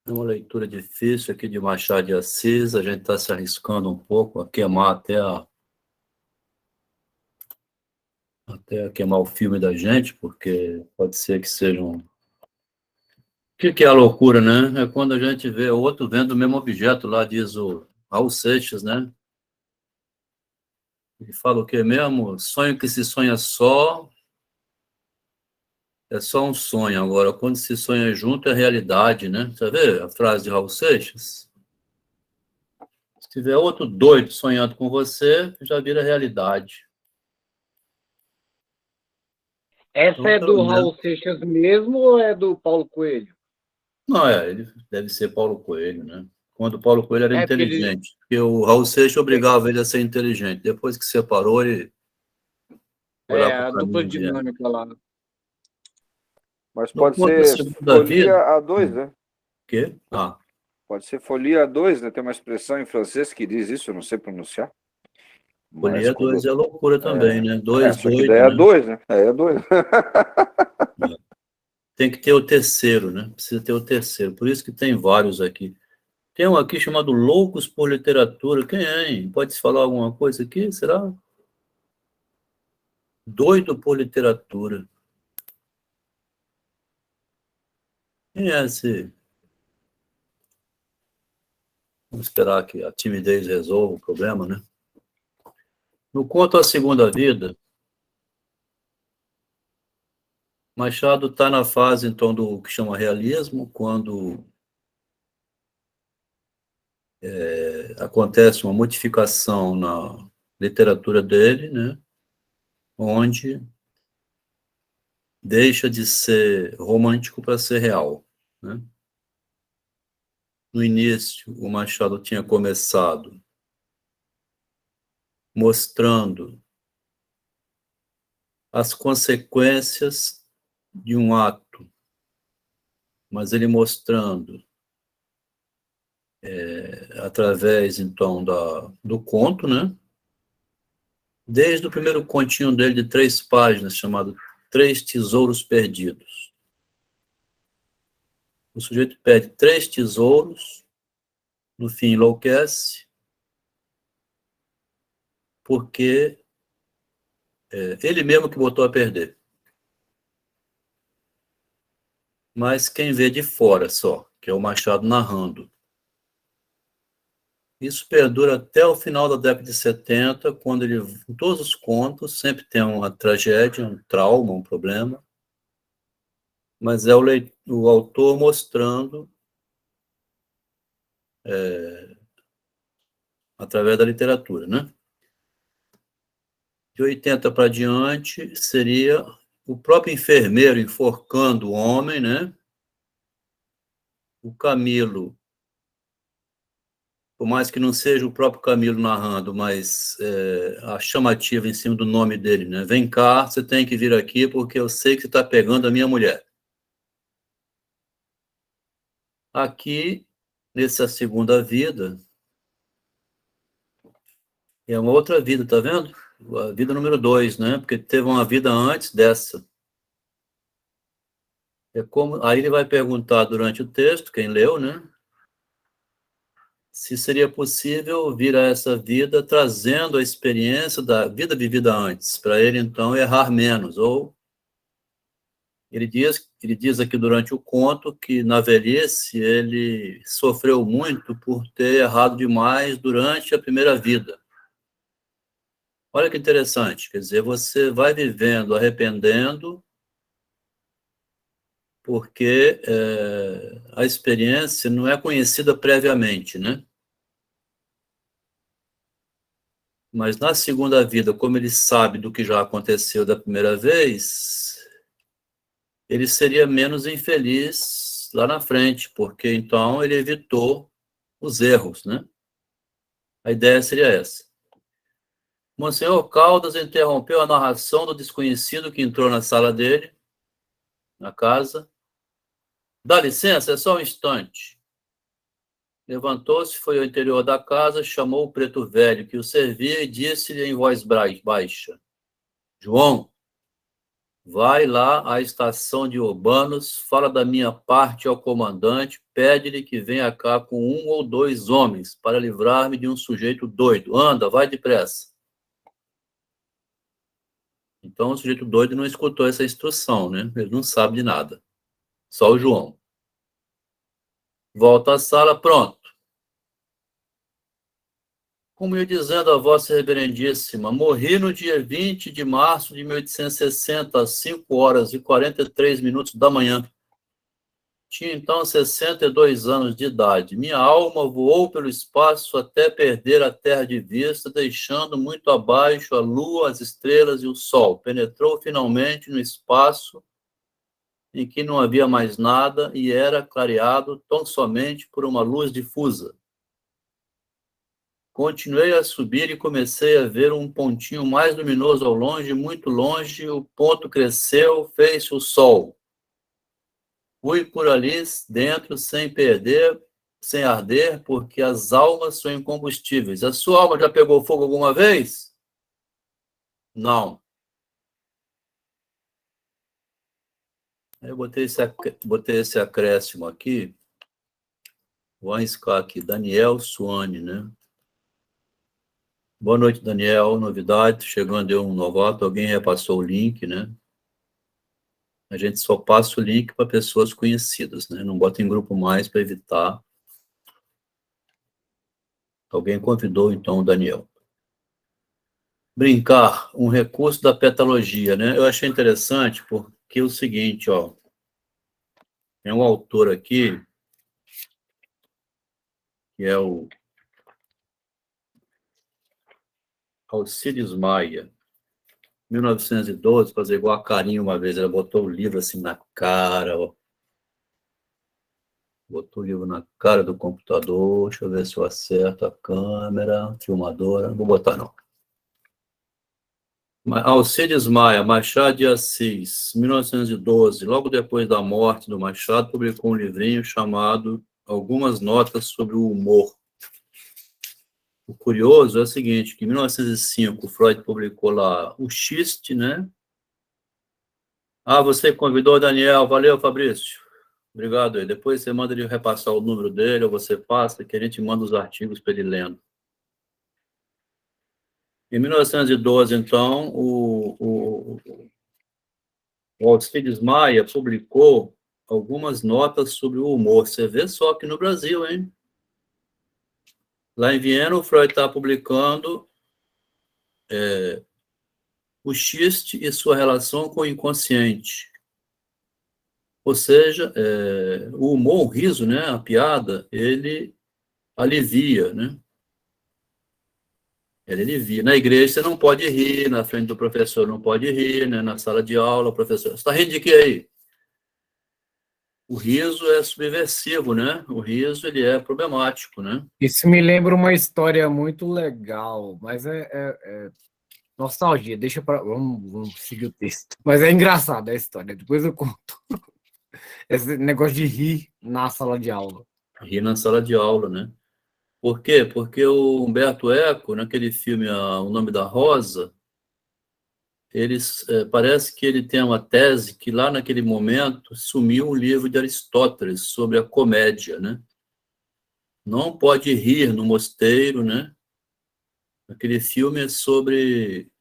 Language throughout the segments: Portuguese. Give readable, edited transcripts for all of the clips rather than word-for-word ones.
É uma leitura difícil aqui de Machado de Assis, a gente está se arriscando um pouco a queimar até queimar o filme da gente, porque pode ser que seja um... O que é a loucura, né? É quando a gente vê outro vendo o mesmo objeto, lá diz o Raul Seixas, né? Ele fala o quê mesmo? Sonho que se sonha só é só um sonho. Agora, quando se sonha junto, é realidade, né? Você vê a frase de Raul Seixas? Se tiver outro doido sonhando com você, já vira realidade. Essa é do Raul Seixas mesmo ou é do Paulo Coelho? Não, ele deve ser Paulo Coelho, né? Quando o Paulo Coelho era inteligente. Porque o Raul Porque Seixas obrigava ele a ser inteligente. Depois que separou, ele foi lá para o a dupla caminho de... dinâmica lá. Mas No pode conto da ser segunda folia vida... A2, né? O quê? Pode ser folia A2, né? Tem uma expressão em francês que diz isso, eu não sei pronunciar. Mas Folia 2 é loucura também, né? Dois só que doidos, daí é né? A2, né? É A2. Tem que ter o terceiro, né? Precisa ter o terceiro. Por isso que tem vários aqui. Tem um aqui chamado Loucos por Literatura. Quem é, hein? Pode-se falar alguma coisa aqui? Será? Doido por literatura. Quem é esse? Vamos esperar que a timidez resolva o problema, né? No conto A Segunda Vida, Machado está na fase, então, do que chama realismo, quando acontece uma modificação na literatura dele, né? Onde deixa de ser romântico para ser real, né? No início, o Machado tinha começado mostrando as consequências de um ato, mas ele mostrando através, então, do conto, né? Desde o primeiro continho dele de 3 páginas, chamado Três Tesouros Perdidos. O sujeito perde 3 tesouros, no fim enlouquece, porque ele mesmo que botou a perder. Mas quem vê de fora só, que é o Machado narrando. Isso perdura até o final da década de 70, quando ele, em todos os contos, sempre tem uma tragédia, um trauma, um problema, mas é o autor mostrando através da literatura, né? De 80 para diante, seria o próprio enfermeiro enforcando o homem, né? O Camilo, por mais que não seja o próprio Camilo narrando, mas a chamativa em cima do nome dele, né? Vem cá, você tem que vir aqui porque eu sei que você está pegando a minha mulher. Aqui, nessa segunda vida, é uma outra vida, tá vendo? A vida número 2, né? Porque teve uma vida antes dessa. Aí ele vai perguntar durante o texto, quem leu, né? Se seria possível vir a essa vida trazendo a experiência da vida vivida antes, para ele, então, errar menos. Ou ele diz aqui durante o conto que, na velhice, ele sofreu muito por ter errado demais durante a primeira vida. Olha que interessante, quer dizer, você vai vivendo, arrependendo, porque a experiência não é conhecida previamente, né? Mas na segunda vida, como ele sabe do que já aconteceu da primeira vez, ele seria menos infeliz lá na frente, porque então ele evitou os erros, né? A ideia seria essa. Monsenhor Caldas interrompeu a narração do desconhecido que entrou na sala dele, na casa. Dá licença, é só um instante. Levantou-se, foi ao interior da casa, chamou o preto velho que o servia e disse-lhe em voz baixa: João, Vai lá à estação de Urbanos, fala da minha parte ao comandante, pede-lhe que venha cá com 1 ou 2 homens para livrar-me de um sujeito doido. Anda, vai depressa. Então, o sujeito doido não escutou essa instrução, né? Ele não sabe de nada. Só o João. Volta à sala, pronto. Como ia dizendo a vossa reverendíssima, morri no dia 20 de março de 1860, às 5 horas e 43 minutos da manhã. Tinha então 62 anos de idade. Minha alma voou pelo espaço até perder a terra de vista, deixando muito abaixo a lua, as estrelas e o sol. Penetrou finalmente no espaço em que não havia mais nada e era clareado tão somente por uma luz difusa. Continuei a subir e comecei a ver um pontinho mais luminoso ao longe, muito longe. O ponto cresceu, fez-se o sol. Fui por ali dentro sem perder, sem arder, porque as almas são incombustíveis. A sua alma já pegou fogo alguma vez? Não. Eu botei esse acréscimo aqui. Vou arriscar aqui. Daniel Suane, né? Boa noite, Daniel. Novidade, chegando eu um novato, alguém repassou o link, né? A gente só passa o link para pessoas conhecidas, né? Não bota em grupo mais para evitar. Alguém convidou, então, o Daniel. Brincar, um recurso da petalogia, né? Eu achei interessante porque é o seguinte, ó. Tem um autor aqui, que é o Alcides Maia, 1912, fazer igual a Carinha uma vez, ela botou o livro assim na cara, ó. Botou o livro na cara do computador, deixa eu ver se eu acerto a câmera, filmadora, não vou botar não. Alcides Maia, Machado de Assis, 1912, logo depois da morte do Machado, publicou um livrinho chamado Algumas Notas sobre o Humor. O curioso é o seguinte, que em 1905, Freud publicou lá o Xiste, né? Ah, você convidou o Daniel, valeu, Fabrício. Obrigado aí. Depois você manda ele repassar o número dele, ou você passa, que a gente manda os artigos para ele lendo. Em 1912, então, o Alcides Maia publicou algumas notas sobre o humor. Você vê só que no Brasil, hein? Lá em Viena, o Freud está publicando o xiste e sua relação com o inconsciente. Ou seja, o humor, o riso, né, a piada, ele alivia, né? Ele alivia. Na igreja você não pode rir, na frente do professor não pode rir, né? Na sala de aula, o professor... Você está rindo de quê aí? O riso é subversivo, né? O riso, ele é problemático, né? Isso me lembra uma história muito legal, mas é nostalgia. Deixa para vamos seguir o texto. Mas é engraçada a história, depois eu conto. Esse negócio de rir na sala de aula. Rir na sala de aula, né? Por quê? Porque o Humberto Eco, naquele filme O Nome da Rosa, parece que ele tem uma tese que lá naquele momento sumiu um livro de Aristóteles sobre a comédia, né? Não pode rir no mosteiro, né? Aquele filme é sobre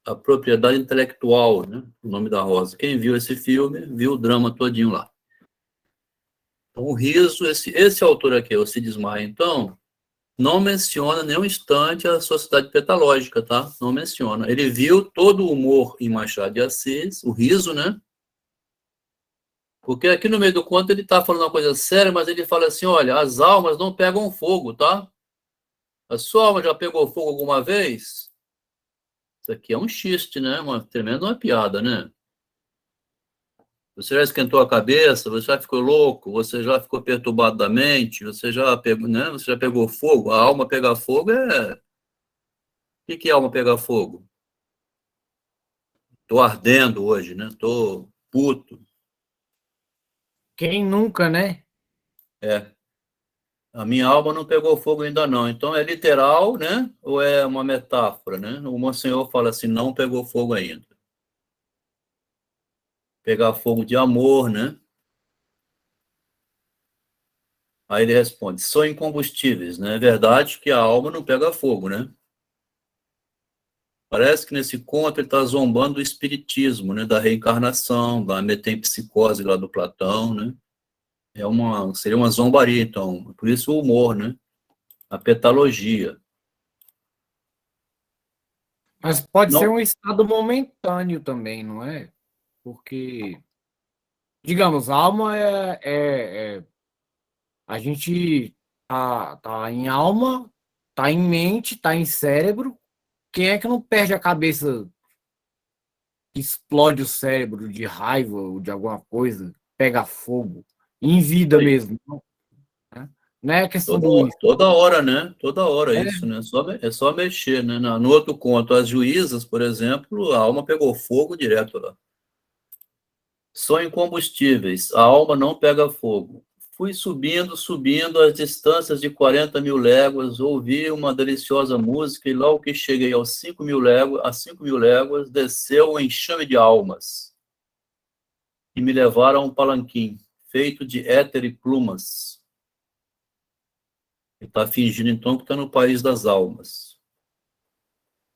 a propriedade intelectual, né? O Nome da Rosa. Quem viu esse filme, viu o drama todinho lá. Então, o riso, esse autor aqui, o Alcides Maia, então, não menciona nenhum instante a sociedade petalógica, tá? Não menciona. Ele viu todo o humor em Machado de Assis, o riso, né? Porque aqui no meio do conto ele está falando uma coisa séria, mas ele fala assim, olha, as almas não pegam fogo, tá? A sua alma já pegou fogo alguma vez? Isso aqui é um xiste, né? Uma tremenda uma piada, né? Você já esquentou a cabeça, você já ficou louco, você já ficou perturbado da mente, você já pegou, né? Você já pegou fogo. A alma pegar fogo é... O que é alma pegar fogo? Tô ardendo hoje, né? Tô puto. Quem nunca, né? A minha alma não pegou fogo ainda não. Então é literal, né? Ou é uma metáfora, né? O Monsenhor fala assim, não pegou fogo ainda. pegar fogo de amor, né? Aí ele responde, são incombustíveis, né? É verdade que a alma não pega fogo, né? Parece que nesse conto ele está zombando do espiritismo, né? Da reencarnação, da metempsicose lá do Platão, né? Seria uma zombaria, então. Por isso o humor, né? A petalogia. Mas pode ser Não, um estado momentâneo também, não é? Porque, digamos, a alma a gente tá em alma, tá em mente, tá em cérebro. Quem é que não perde a cabeça, explode o cérebro de raiva ou de alguma coisa, pega fogo, em vida aí. mesmo, né? Não é questão do isso. Toda hora, né? Toda hora É, isso, né? É só mexer, né? No outro conto, as juízas, por exemplo, a alma pegou fogo direto lá. São incombustíveis, a alma não pega fogo. Fui subindo, subindo as distâncias de 40 mil léguas, ouvi uma deliciosa música e logo que cheguei aos 5 mil léguas, desceu um enxame de almas e me levaram a um palanquim feito de éter e plumas. Ele está fingindo então que está no país das almas.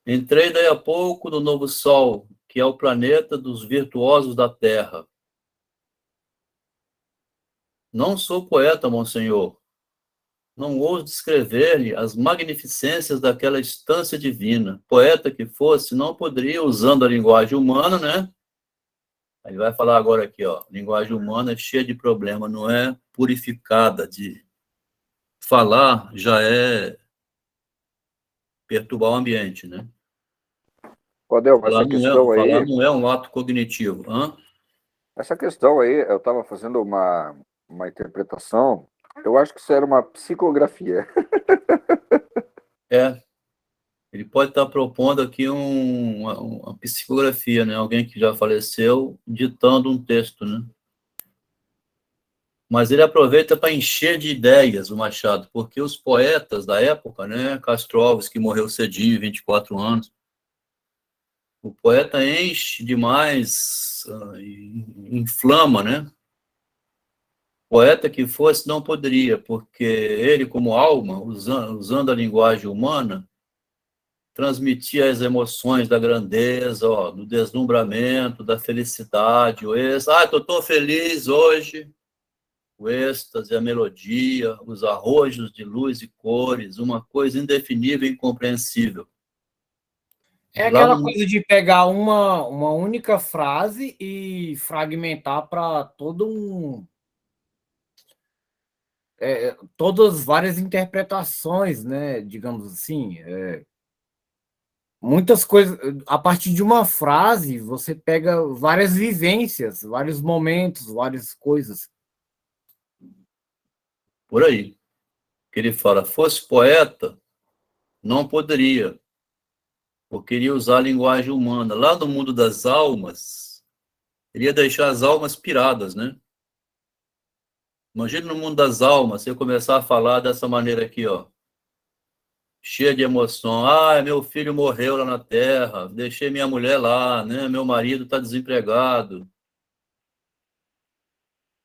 Entrei daí a pouco no novo Sol, que é o planeta dos virtuosos da Terra. Não sou poeta, monsenhor. Não ouso descrever-lhe as magnificências daquela estância divina. Poeta que fosse, não poderia, usando a linguagem humana, né? Ele vai falar agora aqui, ó. Linguagem humana é cheia de problema, não é purificada. De falar já é perturbar o ambiente, né? Codel, essa questão Falar aí, não é um ato cognitivo. Hã? eu estava fazendo uma interpretação, eu acho que isso era uma psicografia. É. Ele pode estar propondo aqui uma psicografia, né? Alguém que já faleceu ditando um texto, né? Mas ele aproveita para encher de ideias o Machado, porque os poetas da época, né? Castro Alves, que morreu cedinho, 24 anos, o poeta enche demais, inflama, né? Poeta que fosse não poderia, porque ele, como alma, usando a linguagem humana, transmitia as emoções da grandeza, ó, do deslumbramento, da felicidade, o êxtase. Ah, estou tão feliz hoje. O êxtase, a melodia, os arrojos de luz e cores, uma coisa indefinível e incompreensível. é Lá aquela no... coisa de pegar uma única frase e fragmentar para todas várias interpretações, né? Digamos assim, muitas coisas. A partir de uma frase, você pega várias vivências, vários momentos, várias coisas. Por aí. Que ele fala, fosse poeta, não poderia, porque iria usar a linguagem humana. Lá no mundo das almas, ele ia deixar as almas piradas, né? Imagina no mundo das almas, você começar a falar dessa maneira aqui, ó, cheia de emoção. Ah, meu filho morreu lá na terra, deixei minha mulher lá, né? Meu marido está desempregado.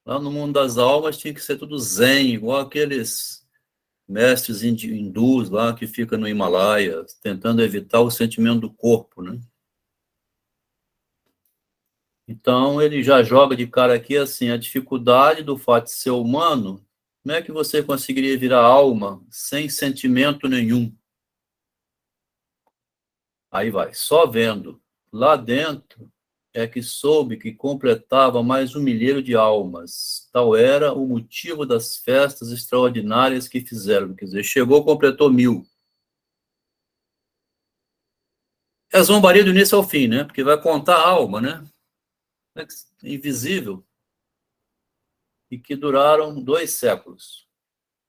Lá no mundo das almas tinha que ser tudo zen, igual aqueles mestres hindus lá que ficam no Himalaia, tentando evitar o sentimento do corpo, né? Então ele já joga de cara aqui assim, a dificuldade do fato de ser humano, como é que você conseguiria virar alma sem sentimento nenhum? Aí vai, só vendo. Lá dentro é que soube que completava mais 1 milheiro de almas. Tal era o motivo das festas extraordinárias que fizeram. Quer dizer, chegou, completou 1.000. É zombaria do início ao fim, né? Porque vai contar a alma, né? Invisível. E que duraram 2 séculos.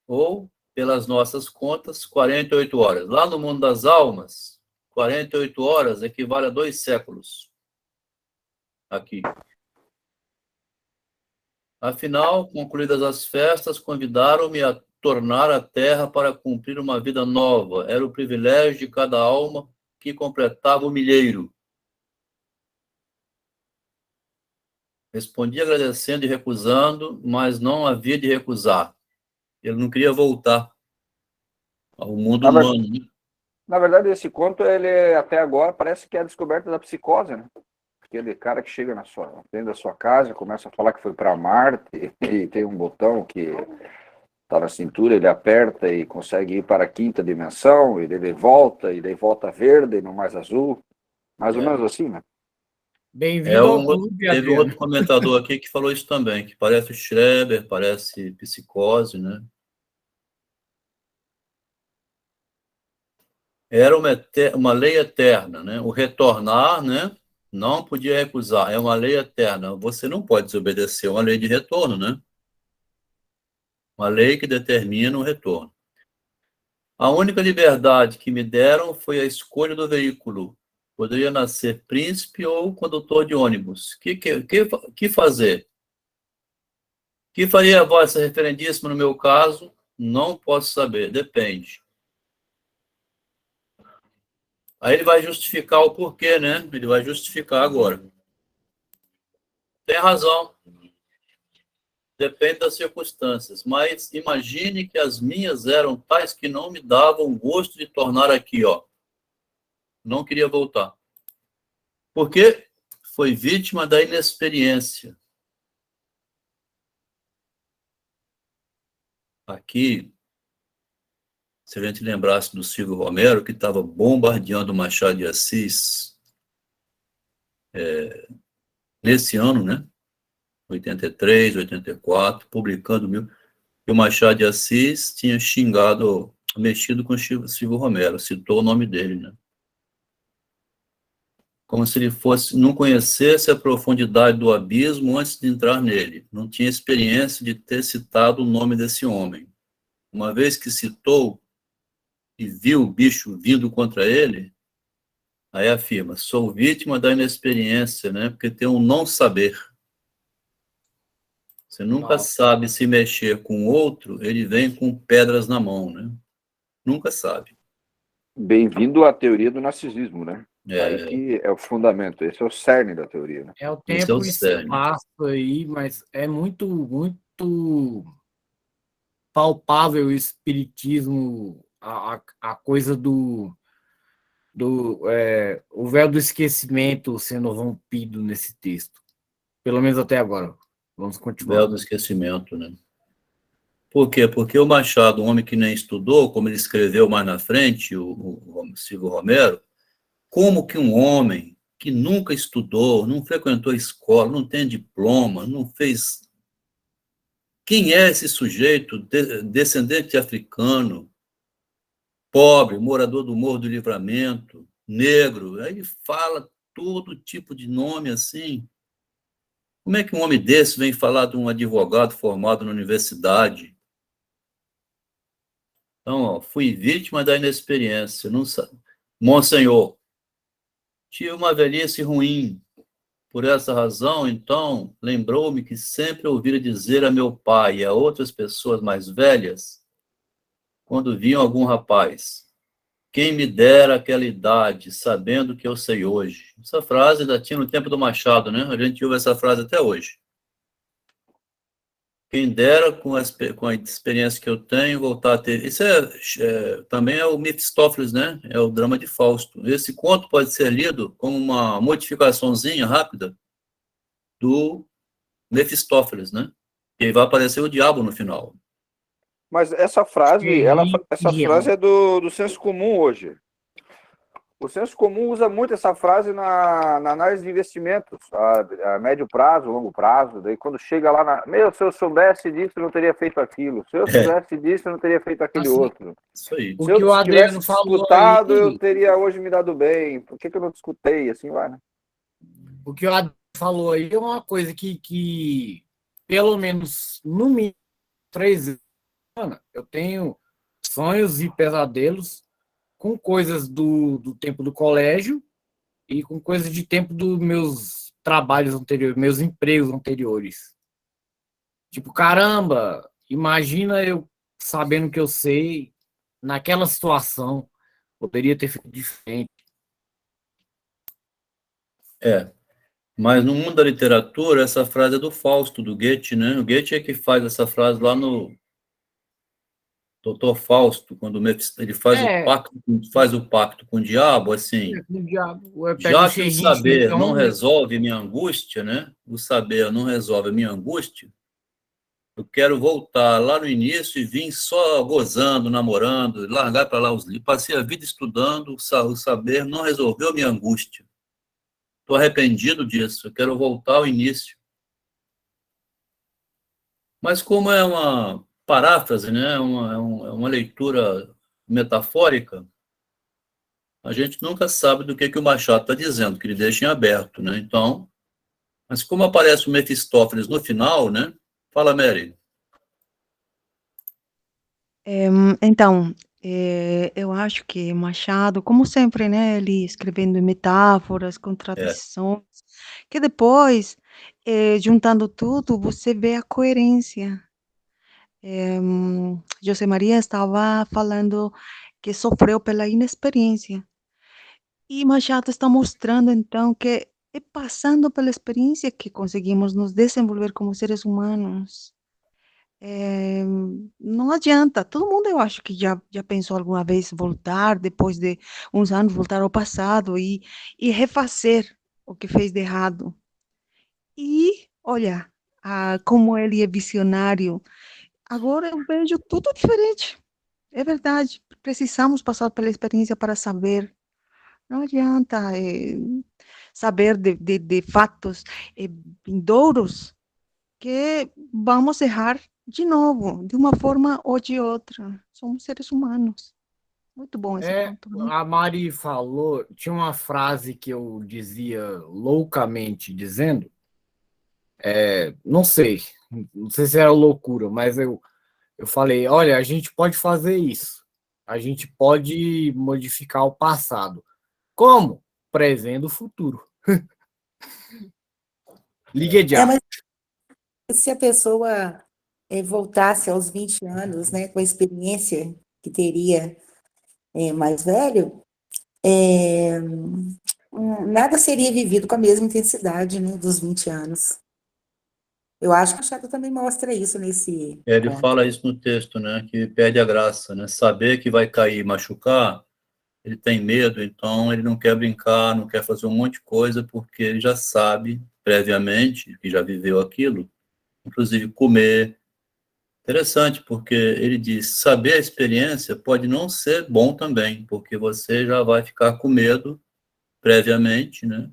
Ou, pelas nossas contas, 48 horas. Lá no mundo das almas, 48 horas equivale a 2 séculos. Aqui. Afinal, concluídas as festas, convidaram-me a tornar a terra para cumprir uma vida nova. Era o privilégio de cada alma que completava 1 milheiro. Respondi agradecendo e recusando, mas não havia de recusar. Ele não queria voltar ao mundo humano, né? Na verdade, esse conto, ele até agora parece que é a descoberta da psicose, né? Aquele cara que chega dentro da sua casa, começa a falar que foi para Marte e tem um botão que está na cintura, ele aperta e consegue ir para a quinta dimensão, e daí volta, verde e não mais azul. Mais ou menos assim, né? Bem-vindo ao clube, Teve um Adriano. outro comentador aqui que falou isso também, que parece o Schreber, parece psicose, né? Era uma lei eterna, né? O retornar, né? Não podia recusar, é uma lei eterna. Você não pode desobedecer uma lei de retorno, né? Uma lei que determina o retorno. A única liberdade que me deram foi a escolha do veículo. Poderia nascer príncipe ou condutor de ônibus. Que fazer? Que faria a vossa referendíssima no meu caso? Não posso saber, depende. Aí ele vai justificar o porquê, né? Ele vai justificar agora. Tem razão. Depende das circunstâncias. Mas imagine que as minhas eram tais que não me davam gosto de tornar aqui, ó. Não queria voltar. Porque foi vítima da inexperiência. Aqui, se a gente lembrasse do Silvio Romero, que estava bombardeando o Machado de Assis nesse ano, né? 83, 84, publicando mil. E o Machado de Assis tinha xingado, mexido com o Silvio Romero, citou o nome dele, né? Como se ele não conhecesse a profundidade do abismo antes de entrar nele. Não tinha experiência de ter citado o nome desse homem. Uma vez que citou e viu o bicho vindo contra ele, aí afirma, sou vítima da inexperiência, né? Porque tem um não saber. Você nunca sabe se mexer com o outro, ele vem com pedras na mão, né? Nunca sabe. Bem-vindo à teoria do narcisismo, né? Aí É, que é o fundamento, esse é o cerne da teoria, né? É o esse é o tempo e cerne. espaço aí, mas é muito, muito palpável o espiritismo, a coisa o véu do esquecimento sendo rompido nesse texto. Pelo menos até agora. Vamos continuar. Véu do esquecimento, né? Por quê? Porque o Machado, um homem que nem estudou, como ele escreveu mais na frente, o Silvio Romero, como que um homem que nunca estudou, não frequentou escola, não tem diploma, não fez... Quem é esse sujeito, descendente de africano, pobre, morador do Morro do Livramento, negro? Aí ele fala todo tipo de nome assim. Como é que um homem desse vem falar de um advogado formado na universidade? Então, ó, fui vítima da inexperiência. Não sabe. Monsenhor, tive uma velhice ruim. Por essa razão, então, lembrou-me que sempre ouvira dizer a meu pai e a outras pessoas mais velhas, quando viam algum rapaz, quem me dera aquela idade, sabendo que eu sei hoje. Essa frase ainda tinha no tempo do Machado, né? A gente ouve essa frase até hoje. Quem dera, com a experiência que eu tenho, voltar a ter... Isso também é o Mefistófeles, né? É o drama de Fausto. Esse conto pode ser lido como uma modificaçãozinha rápida do Mefistófeles, né? E aí vai aparecer o diabo no final. Mas essa frase, essa frase é do senso comum hoje. O senso comum usa muito essa frase na análise de investimentos, a médio prazo, longo prazo. Daí quando chega lá se eu soubesse disso, eu não teria feito aquilo. Se eu soubesse disso, eu não teria feito aquele outro. Isso aí. O Se que eu o Adriano tivesse falou escutado, aí, eu teria hoje me dado bem. Por que eu não escutei? Assim vai, né? o que o Adriano falou aí é uma coisa que pelo menos no mínimo 3 anos, eu tenho sonhos e pesadelos com coisas do tempo do colégio e com coisas de tempo dos meus trabalhos anteriores, meus empregos anteriores. Tipo, caramba, imagina eu sabendo que eu sei, naquela situação, poderia ter feito diferente. É. Mas no mundo da literatura, essa frase é do Fausto, do Goethe, né? O Goethe é que faz essa frase lá no Doutor Fausto, quando ele É, faz o pacto com o diabo, assim, o diabo pega o já que o xerrife, saber não então, né? resolve minha angústia, né? O saber não resolve a minha angústia. Eu quero voltar lá no início e vir só gozando, namorando, largar para lá os livros. Passei a vida estudando, o saber não resolveu minha angústia. Estou arrependido disso, eu quero voltar ao início. Mas como é uma paráfrase, né? É uma leitura metafórica, a gente nunca sabe do que o Machado está dizendo, que ele deixa em aberto, né? Então, mas como aparece o Mefistófeles no final, né? Fala, Mary. Então, eu acho que Machado, como sempre, né, ele escrevendo em metáforas, É, contradições, que depois, juntando tudo, você vê a coerência. José Maria estava falando que sofreu pela inexperiência, e Machado está mostrando, então, que é passando pela experiência que conseguimos nos desenvolver como seres humanos. Eh, não adianta, todo mundo eu acho que já pensou alguma vez voltar, depois de uns anos, voltar ao passado e refazer o que fez de errado. E, olha, como ele é visionário, agora eu vejo tudo diferente. É verdade, precisamos passar pela experiência para saber. Não adianta saber de fatos vindouros que vamos errar de novo, de uma forma ou de outra. Somos seres humanos. Muito bom esse É, ponto, né? a Mari falou, tinha uma frase que eu dizia loucamente, dizendo, não sei, não sei se era loucura, mas eu falei, olha, a gente pode fazer isso, a gente pode modificar o passado. Como? Prevendo o futuro. Ligue já. Mas se a pessoa voltasse aos 20 anos, né, com a experiência que teria mais velho, é, nada seria vivido com a mesma intensidade, né, dos 20 anos. Eu acho que o Machado também mostra isso nesse ele conto. fala isso no texto, né? Que perde a graça, né? Saber que vai cair e machucar, ele tem medo, então ele não quer brincar, não quer fazer um monte de coisa, porque ele já sabe previamente, que já viveu aquilo, inclusive comer. Interessante, porque ele diz, saber a experiência pode não ser bom também, porque você já vai ficar com medo previamente, né?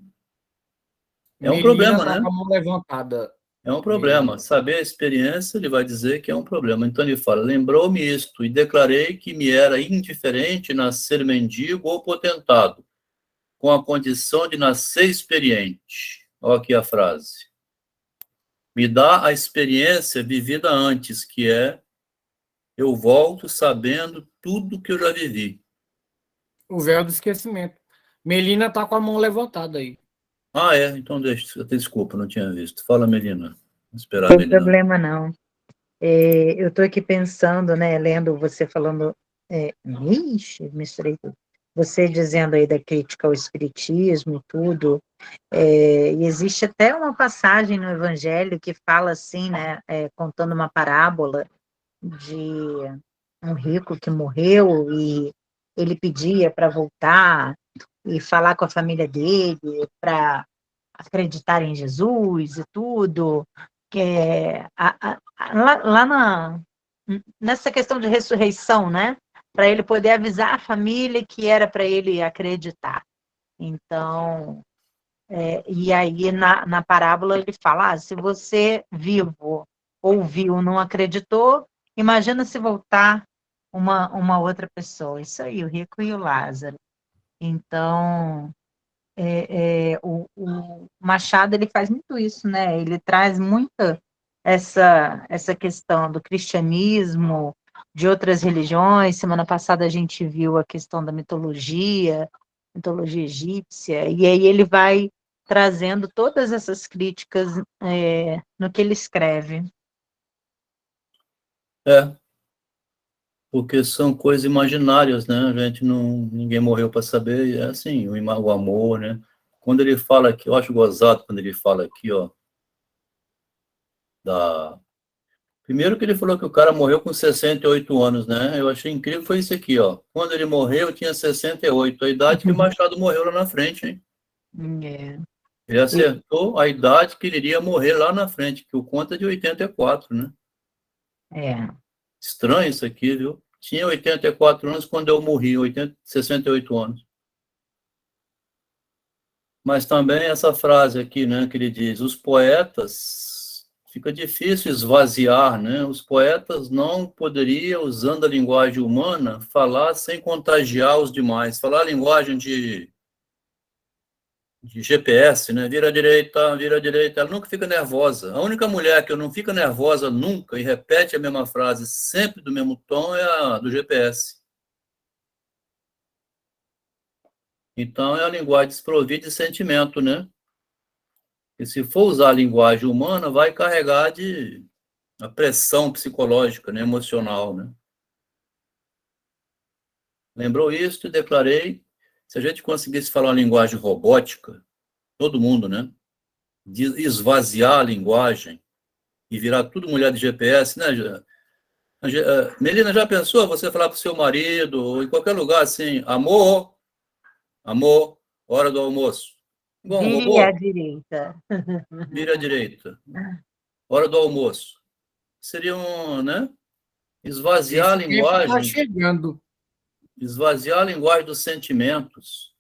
É um Melina problema, tá né? com a mão levantada. É um problema. Melina. Saber a experiência, ele vai dizer que é um problema. Então ele fala: lembrou-me isto, e declarei que me era indiferente nascer mendigo ou potentado, com a condição de nascer experiente. Olha aqui a frase. Me dá a experiência vivida antes, que é eu volto sabendo tudo que eu já vivi. O véu do esquecimento. Melina tá com a mão levantada aí. Ah, é? Então deixa. Desculpa, não tinha visto. Fala, Melina. Vou esperar a Não tem Melina. problema, não. Eu estou aqui pensando, né, lendo você falando, ixi, misturei tudo. Você dizendo aí da crítica ao espiritismo, tudo, e existe até uma passagem no Evangelho que fala assim, né, contando uma parábola de um rico que morreu e ele pedia para voltar e falar com a família dele para acreditar em Jesus e tudo, que nessa questão de ressurreição, né? Para ele poder avisar a família que era para ele acreditar. Então, e aí na parábola ele fala: se você vivo ouviu, não acreditou, imagina se voltar uma outra pessoa. Isso aí, o rico e o Lázaro. Então, o Machado ele faz muito isso, né? Ele traz muita essa questão do cristianismo, de outras religiões. Semana passada a gente viu a questão da mitologia egípcia, e aí ele vai trazendo todas essas críticas no que ele escreve. É, porque são coisas imaginárias, né? A gente não, ninguém morreu para saber, é assim, o amor, né? quando ele fala aqui, eu acho gozado quando ele fala aqui, ó, primeiro que ele falou que o cara morreu com 68 anos, né? Eu achei incrível, foi isso aqui, ó. Quando ele morreu, eu tinha 68, a idade que o Machado morreu lá na frente, hein? É. Ele acertou a idade que ele iria morrer lá na frente, que o conta é de 84, né? É. Estranho isso aqui, viu? Tinha 84 anos quando eu morri, 68 anos. Mas também essa frase aqui, né, que ele diz, os poetas, fica difícil esvaziar, né? Os poetas não poderiam, usando a linguagem humana, falar sem contagiar os demais. Falar a linguagem de GPS, né? Vira à direita, ela nunca fica nervosa. A única mulher que não fica nervosa nunca e repete a mesma frase sempre do mesmo tom é a do GPS. Então é a linguagem desprovida de sentimento, né? E se for usar a linguagem humana, vai carregar de a pressão psicológica, né? Emocional, né? Lembrou isso e declarei, se a gente conseguisse falar uma linguagem robótica, todo mundo, né? De esvaziar a linguagem e virar tudo mulher de GPS, né? Melina, já pensou você falar para o seu marido, ou em qualquer lugar assim, amor, amor, hora do almoço. Bom, Vire à robô, direita. vira à direita, hora do almoço. Seria né? Esvaziar a Esse tempo está linguagem, chegando. esvaziar a linguagem dos sentimentos.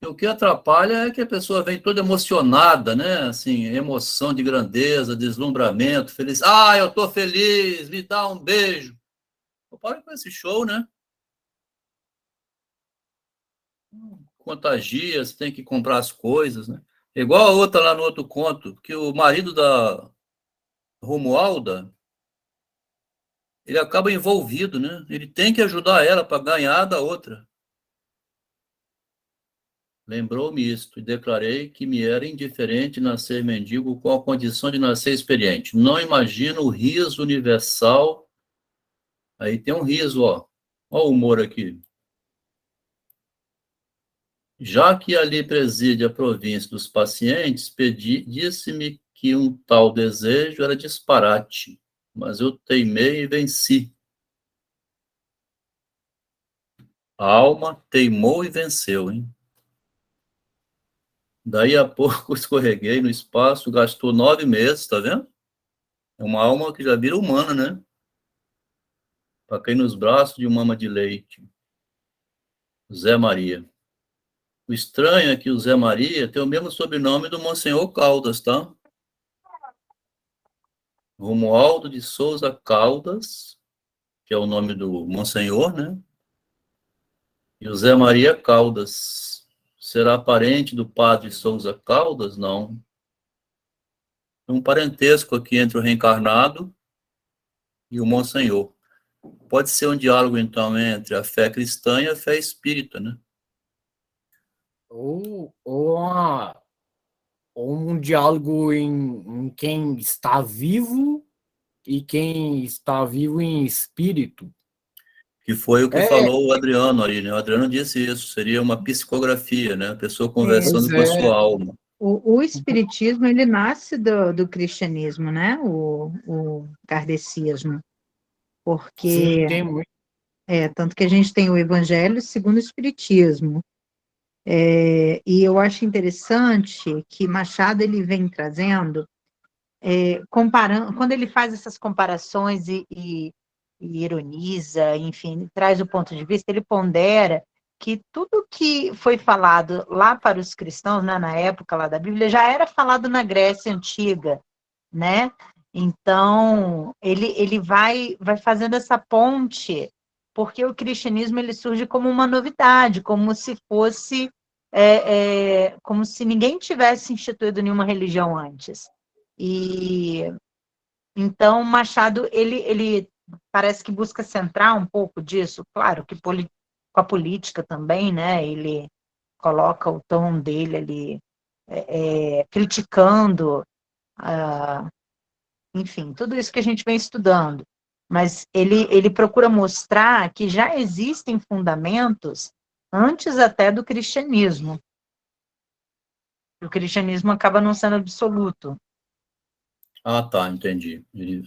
E o que atrapalha é que a pessoa vem toda emocionada, né? Assim, emoção de grandeza, deslumbramento, feliz. Ah, eu tô feliz, me dá um beijo. Para com esse show, né? Contagia, você tem que comprar as coisas, né? Igual a outra lá no outro conto, que o marido da Romualda, ele acaba envolvido, né? Ele tem que ajudar ela para ganhar da outra. Lembrou-me isto, e declarei que me era indiferente nascer mendigo com a condição de nascer experiente. Não imagino o riso universal. Aí tem um riso, ó. Ó o humor aqui. Já que ali preside a província dos pacientes, disse-me que um tal desejo era disparate, mas eu teimei e venci. A alma teimou e venceu, hein? Daí a pouco escorreguei no espaço, gastou 9 meses, tá vendo? É uma alma que já vira humana, né? Para cair nos braços de uma mama de leite. Zé Maria. O estranho é que o Zé Maria tem o mesmo sobrenome do Monsenhor Caldas, tá? Romualdo de Souza Caldas, que é o nome do Monsenhor, né? E o Zé Maria Caldas. Será parente do padre Souza Caldas? Não. Tem um parentesco aqui entre o reencarnado e o Monsenhor. Pode ser um diálogo, então, entre a fé cristã e a fé espírita, né? Ou um diálogo em quem está vivo e quem está vivo em espírito. Que foi o que É, falou o Adriano aí, né? O Adriano disse isso, seria uma psicografia, né? A pessoa conversando pois com a é. sua alma. O espiritismo, ele nasce do cristianismo, né? O kardecismo. Sim, Porque, tem muito. tanto que a gente tem o evangelho segundo o espiritismo. E eu acho interessante que Machado, ele vem trazendo, comparando, quando ele faz essas comparações e ironiza, enfim, traz o ponto de vista, ele pondera que tudo que foi falado lá para os cristãos, né, na época lá da Bíblia, já era falado na Grécia Antiga, né? Então, ele vai fazendo essa ponte, porque o cristianismo ele surge como uma novidade, como se fosse, como se ninguém tivesse instituído nenhuma religião antes. E então, Machado, ele parece que busca centrar um pouco disso, claro que com a política também, né? Ele coloca o tom dele ali, criticando, enfim, tudo isso que a gente vem estudando. Mas ele procura mostrar que já existem fundamentos antes até do cristianismo. O cristianismo acaba não sendo absoluto. Ah, tá, entendi. Ele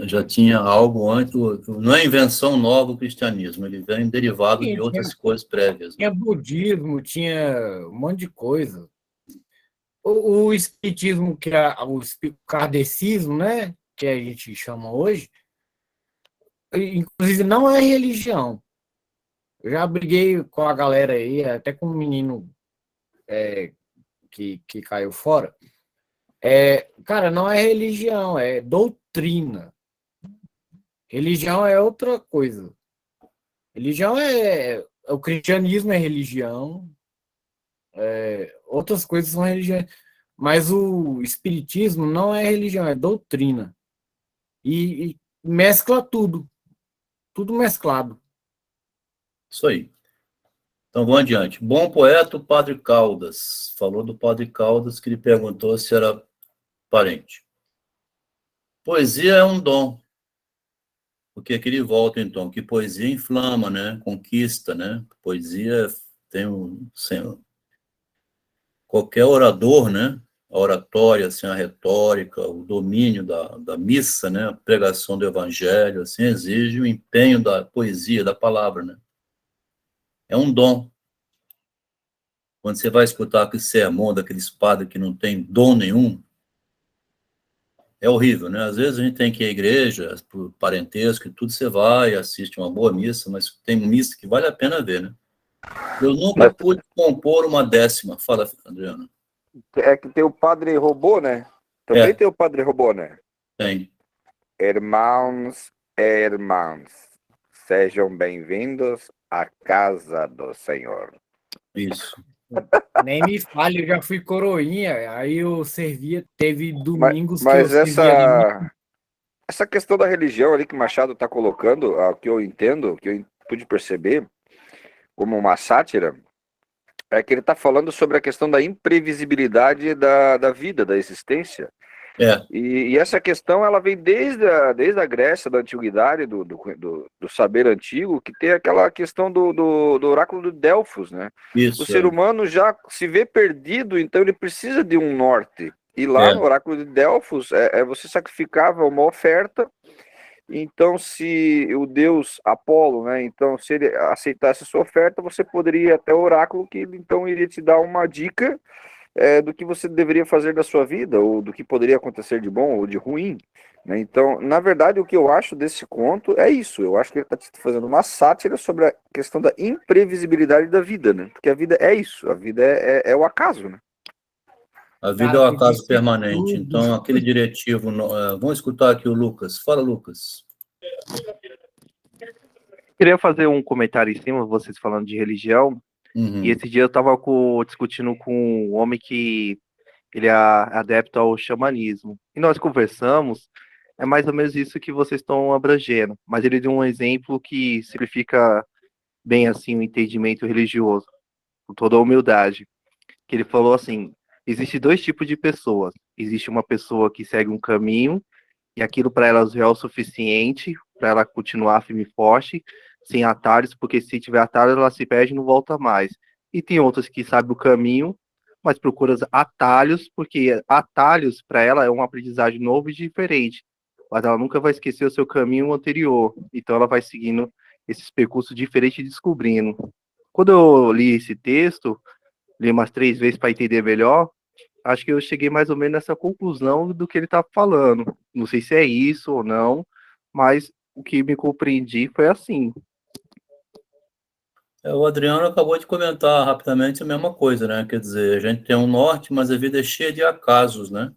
já tinha algo antes, não é invenção nova o cristianismo, ele vem derivado de outras coisas prévias. Né? Tinha budismo, tinha um monte de coisa. O espiritismo, que é o kardecismo, né, que a gente chama hoje, inclusive não é religião. Eu já briguei com a galera aí, até com um menino que caiu fora. Cara, não é religião, é doutrina. Religião é outra coisa. Religião o cristianismo é religião, outras coisas são religião, mas o espiritismo não é religião, é doutrina. E mescla tudo mesclado. Isso aí. Então, vamos adiante. Bom poeta, o Padre Caldas. Falou do Padre Caldas, que ele perguntou se era parente. Poesia é um dom. Porque aqui ele volta, então, que poesia inflama, né? Conquista, né? Poesia tem qualquer orador, né? A oratória, assim, a retórica, o domínio da missa, né? A pregação do evangelho, assim, exige o empenho da poesia, da palavra, né? É um dom. Quando você vai escutar aquele sermão daqueles padres que não tem dom nenhum, é horrível, né? Às vezes a gente tem que ir à igreja, por parentesco e tudo, você vai, assiste uma boa missa, mas tem missa que vale a pena ver, né? Eu nunca pude compor uma décima. Fala, Adriano. É que tem o padre robô, né? Também tem o padre robô, né? Tem. Irmãos e irmãs, sejam bem-vindos à casa do Senhor. Isso. Nem me fale, eu já fui coroinha, aí eu servia, teve domingos que eu Mas servia ali. essa questão da religião ali que Machado está colocando, o que eu entendo, que eu pude perceber como uma sátira, é que ele está falando sobre a questão da imprevisibilidade da vida, da existência. E essa questão ela vem desde a Grécia, da antiguidade, do saber antigo, que tem aquela questão do oráculo de Delfos, né? Isso, o ser humano já se vê perdido, então ele precisa de um norte. E lá no oráculo de Delfos, você sacrificava uma oferta. Então, se o deus Apolo, né? Então, se ele aceitasse a sua oferta, você poderia ir até o oráculo, que ele então iria te dar uma dica do que você deveria fazer da sua vida, ou do que poderia acontecer de bom ou de ruim. Né? Então, na verdade, o que eu acho desse conto é isso. Eu acho que ele está fazendo uma sátira sobre a questão da imprevisibilidade da vida, né? Porque a vida é isso, a vida é o acaso, né? A vida é o acaso permanente. Então, aquele diretivo... vamos escutar aqui o Lucas. Fala, Lucas. Queria fazer um comentário em cima, vocês falando de religião. E esse dia eu estava discutindo com um homem que ele é adepto ao xamanismo. E nós conversamos, é mais ou menos isso que vocês estão abrangendo. Mas ele deu um exemplo que simplifica bem assim o entendimento religioso, com toda a humildade. Que ele falou assim, existe dois tipos de pessoas. Existe uma pessoa que segue um caminho, e aquilo para ela já é o suficiente, para ela continuar firme e forte, sem atalhos, porque se tiver atalhos, ela se perde e não volta mais. E tem outras que sabem o caminho, mas procuram atalhos, porque atalhos para ela é um aprendizagem novo e diferente, mas ela nunca vai esquecer o seu caminho anterior, então ela vai seguindo esses percursos diferentes e descobrindo. Quando eu li esse texto, li umas 3 vezes para entender melhor, acho que eu cheguei mais ou menos nessa conclusão do que ele está falando. Não sei se é isso ou não, mas o que me compreendi foi assim. O Adriano acabou de comentar rapidamente a mesma coisa, né? Quer dizer, a gente tem um norte, mas a vida é cheia de acasos, né?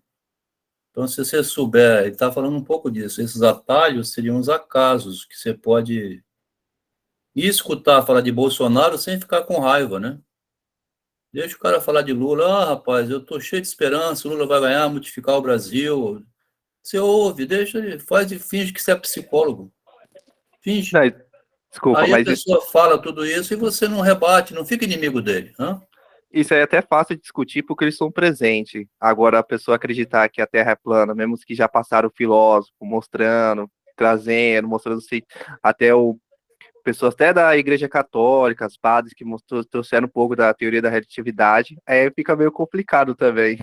Então, se você souber, ele está falando um pouco disso, esses atalhos seriam os acasos que você pode ir escutar falar de Bolsonaro sem ficar com raiva, né? Deixa o cara falar de Lula. Ah, rapaz, eu tô cheio de esperança, o Lula vai ganhar, modificar o Brasil. Você ouve, deixa ele, finge que você é psicólogo. Finge. Não, desculpa, aí mas a pessoa fala tudo isso e você não rebate, não fica inimigo dele. Isso é até fácil de discutir porque eles são presentes. Agora, a pessoa acreditar que a Terra é plana, mesmo que já passaram o filósofo mostrando, trazendo, mostrando até o pessoas até da Igreja Católica, os padres que trouxeram um pouco da teoria da relatividade, aí fica meio complicado também.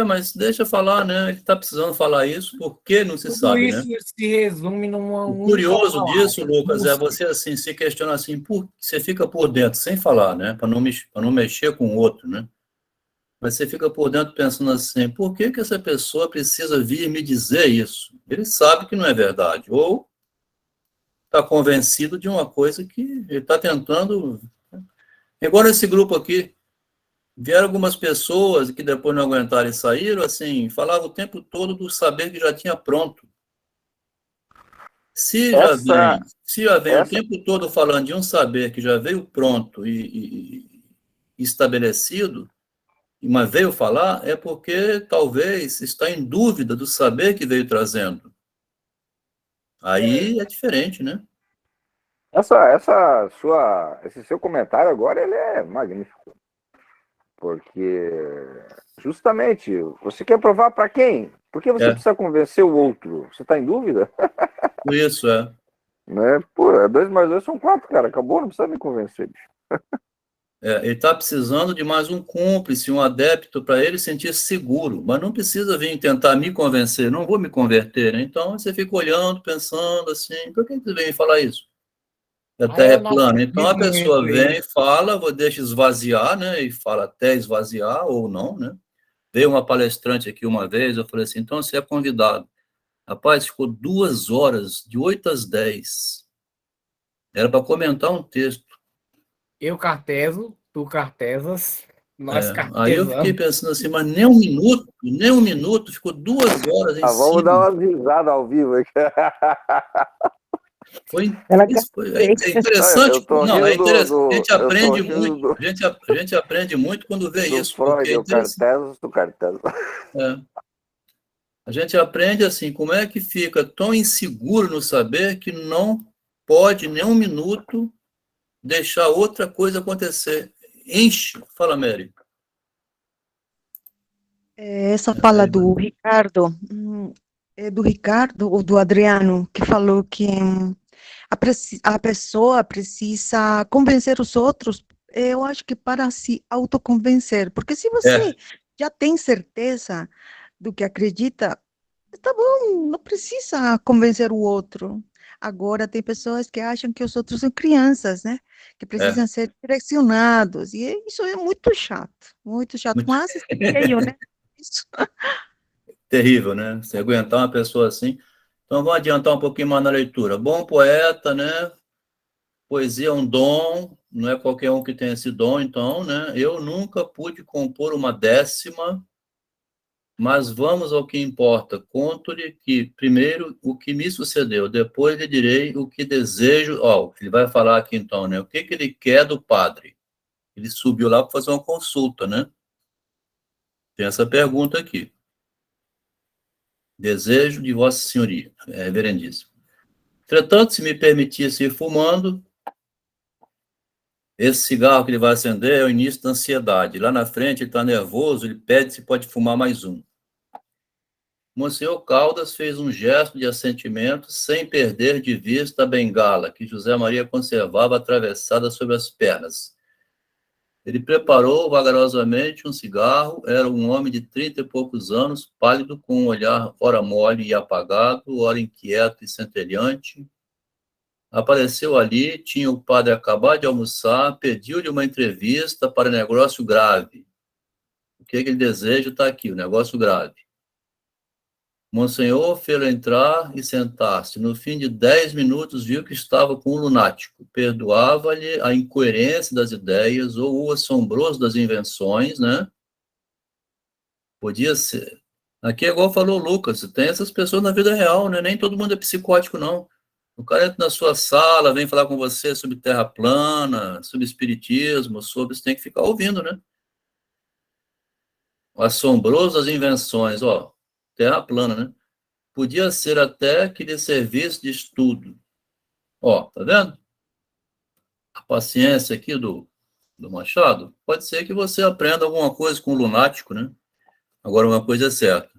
Mas deixa eu falar, né? Ele está precisando falar isso porque não se Tudo sabe, isso né? se resume numa O única curioso palavra. disso, Lucas, é Busca. você assim se questionar assim, você fica por dentro sem falar, né? Para não mexer com o outro, né? Mas você fica por dentro pensando assim, por que que essa pessoa precisa vir me dizer isso? Ele sabe que não é verdade, ou está convencido de uma coisa que ele está tentando. Agora esse grupo aqui, vieram algumas pessoas que depois não aguentaram e saíram, assim, falavam o tempo todo do saber que já tinha pronto. Se já Essa, vem o tempo todo falando de um saber que já veio pronto e estabelecido, mas veio falar, é porque talvez está em dúvida do saber que veio trazendo. Aí é diferente, né? esse seu comentário agora, ele é magnífico. Porque, justamente, você quer provar para quem? Por que você precisa convencer o outro? Você está em dúvida? Isso, é. Né? Pô, 2 mais 2 são 4, cara. Acabou, não precisa me convencer, bicho. Ele está precisando de mais um cúmplice, um adepto, para ele sentir seguro, mas não precisa vir tentar me convencer, não vou me converter, né? Então você fica olhando, pensando assim, por que você vem falar isso? A Terra é plana. Então a pessoa vem e fala, deixa esvaziar, né? E fala até esvaziar ou não, né? Veio uma palestrante aqui uma vez, eu falei assim, então você é convidado. Rapaz, ficou 2 horas, de 8 às 10. Era para comentar um texto. Eu carteso, tu cartesas, nós Aí eu fiquei cartesamos. pensando assim, mas nem um minuto, ficou 2 horas em Vamos dar cima. umas risadas ao vivo aqui. É interessante, não, é interessante, a gente aprende muito, do a gente aprende muito quando vê isso, Freud, porque é o Cartesio do Cartesio. A gente aprende assim, como é que fica tão inseguro no saber que não pode nem um minuto deixar outra coisa acontecer. Enche. Fala, Mary. Essa fala do Ricardo, é do Ricardo ou do Adriano, que falou que a pessoa precisa convencer os outros, eu acho que para se autoconvencer, porque se você já tem certeza do que acredita, tá bom, não precisa convencer o outro. Agora, tem pessoas que acham que os outros são crianças, né? Que precisam ser direcionados, e isso é muito chato, mas feio, né? Isso. Terrível, né? Você aguentar uma pessoa assim. Então, vamos adiantar um pouquinho mais na leitura. Bom poeta, né? Poesia é um dom, não é qualquer um que tem esse dom, então, né? Eu nunca pude compor uma décima, mas vamos ao que importa. Conto-lhe que, primeiro, o que me sucedeu, depois lhe direi o que desejo. Ele vai falar aqui, então, né? O que ele quer do padre? Ele subiu lá para fazer uma consulta, né? Tem essa pergunta aqui. Desejo de Vossa Senhoria, reverendíssimo. Entretanto, se me permitisse ir fumando, esse cigarro que ele vai acender é o início da ansiedade. Lá na frente, ele está nervoso, ele pede se pode fumar mais um. Monsenhor Caldas fez um gesto de assentimento sem perder de vista a bengala que José Maria conservava atravessada sobre as pernas. Ele preparou vagarosamente um cigarro, era um homem de 30 e poucos anos, pálido, com um olhar ora mole e apagado, ora inquieto e centelhante. Apareceu ali, tinha o padre acabado de almoçar, pediu-lhe uma entrevista para negócio grave. O que ele deseja está aqui, o negócio grave. Monsenhor fez-o entrar e sentar-se. No fim de 10 minutos, viu que estava com um lunático. Perdoava-lhe a incoerência das ideias ou o assombroso das invenções, né? Podia ser. Aqui é igual falou o Lucas, tem essas pessoas na vida real, né? Nem todo mundo é psicótico, não. O cara entra na sua sala, vem falar com você sobre terra plana, sobre espiritismo, você tem que ficar ouvindo, né? O assombroso das invenções, terra plana, né? Podia ser até que lhe serviço de estudo. Tá vendo? A paciência aqui do Machado, pode ser que você aprenda alguma coisa com o lunático, né? Agora, uma coisa é certa,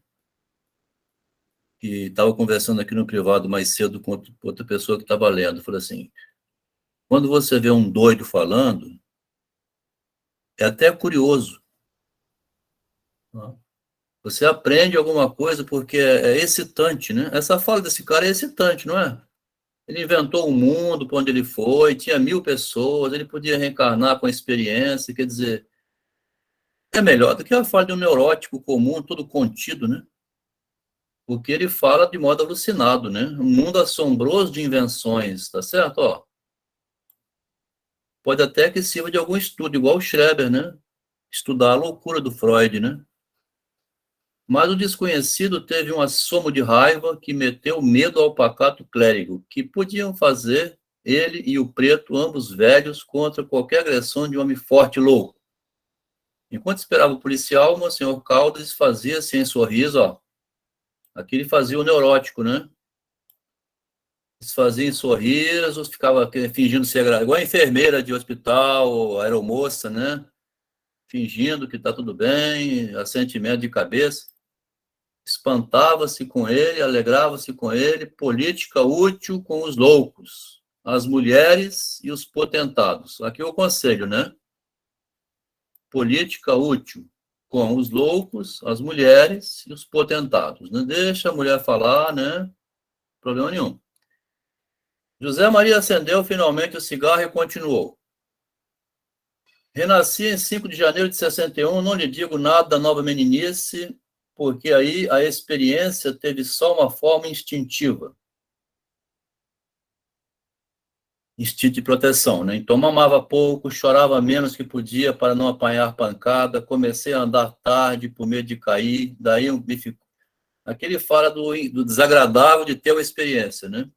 que estava conversando aqui no privado mais cedo com outra pessoa que estava lendo, falou assim, quando você vê um doido falando, é até curioso. Você aprende alguma coisa porque é excitante, né? Essa fala desse cara é excitante, não é? Ele inventou um mundo para onde ele foi, tinha 1000 pessoas, ele podia reencarnar com a experiência, quer dizer, é melhor do que a fala de um neurótico comum, todo contido, né? Porque ele fala de modo alucinado, né? Um mundo assombroso de invenções, tá certo? Ó, pode até que sirva de algum estudo, igual o Schreber, né? Estudar a loucura do Freud, né? Mas o desconhecido teve um assomo de raiva que meteu medo ao pacato clérigo, que podiam fazer ele e o preto, ambos velhos, contra qualquer agressão de um homem forte e louco. Enquanto esperava o policial, o Monsenhor Caldas fazia-se em sorriso, ó. Aqui ele fazia o neurótico, né? Eles faziam sorrisos, ficava fingindo ser igual a enfermeira de hospital, aeromoça, né? Fingindo que está tudo bem, assentimento de cabeça. Espantava-se com ele, alegrava-se com ele, política útil com os loucos, as mulheres e os potentados. Aqui é o conselho, né? Política útil com os loucos, as mulheres e os potentados. Não deixa a mulher falar, né? Problema nenhum. José Maria acendeu finalmente o cigarro e continuou. Renasci em 5 de janeiro de 61, não lhe digo nada da nova meninice, porque aí a experiência teve só uma forma instintiva. Instinto de proteção, né? Então mamava pouco, chorava menos que podia para não apanhar pancada, comecei a andar tarde por medo de cair, daí me ficou. Aqui ele fala do desagradável de ter uma experiência, né?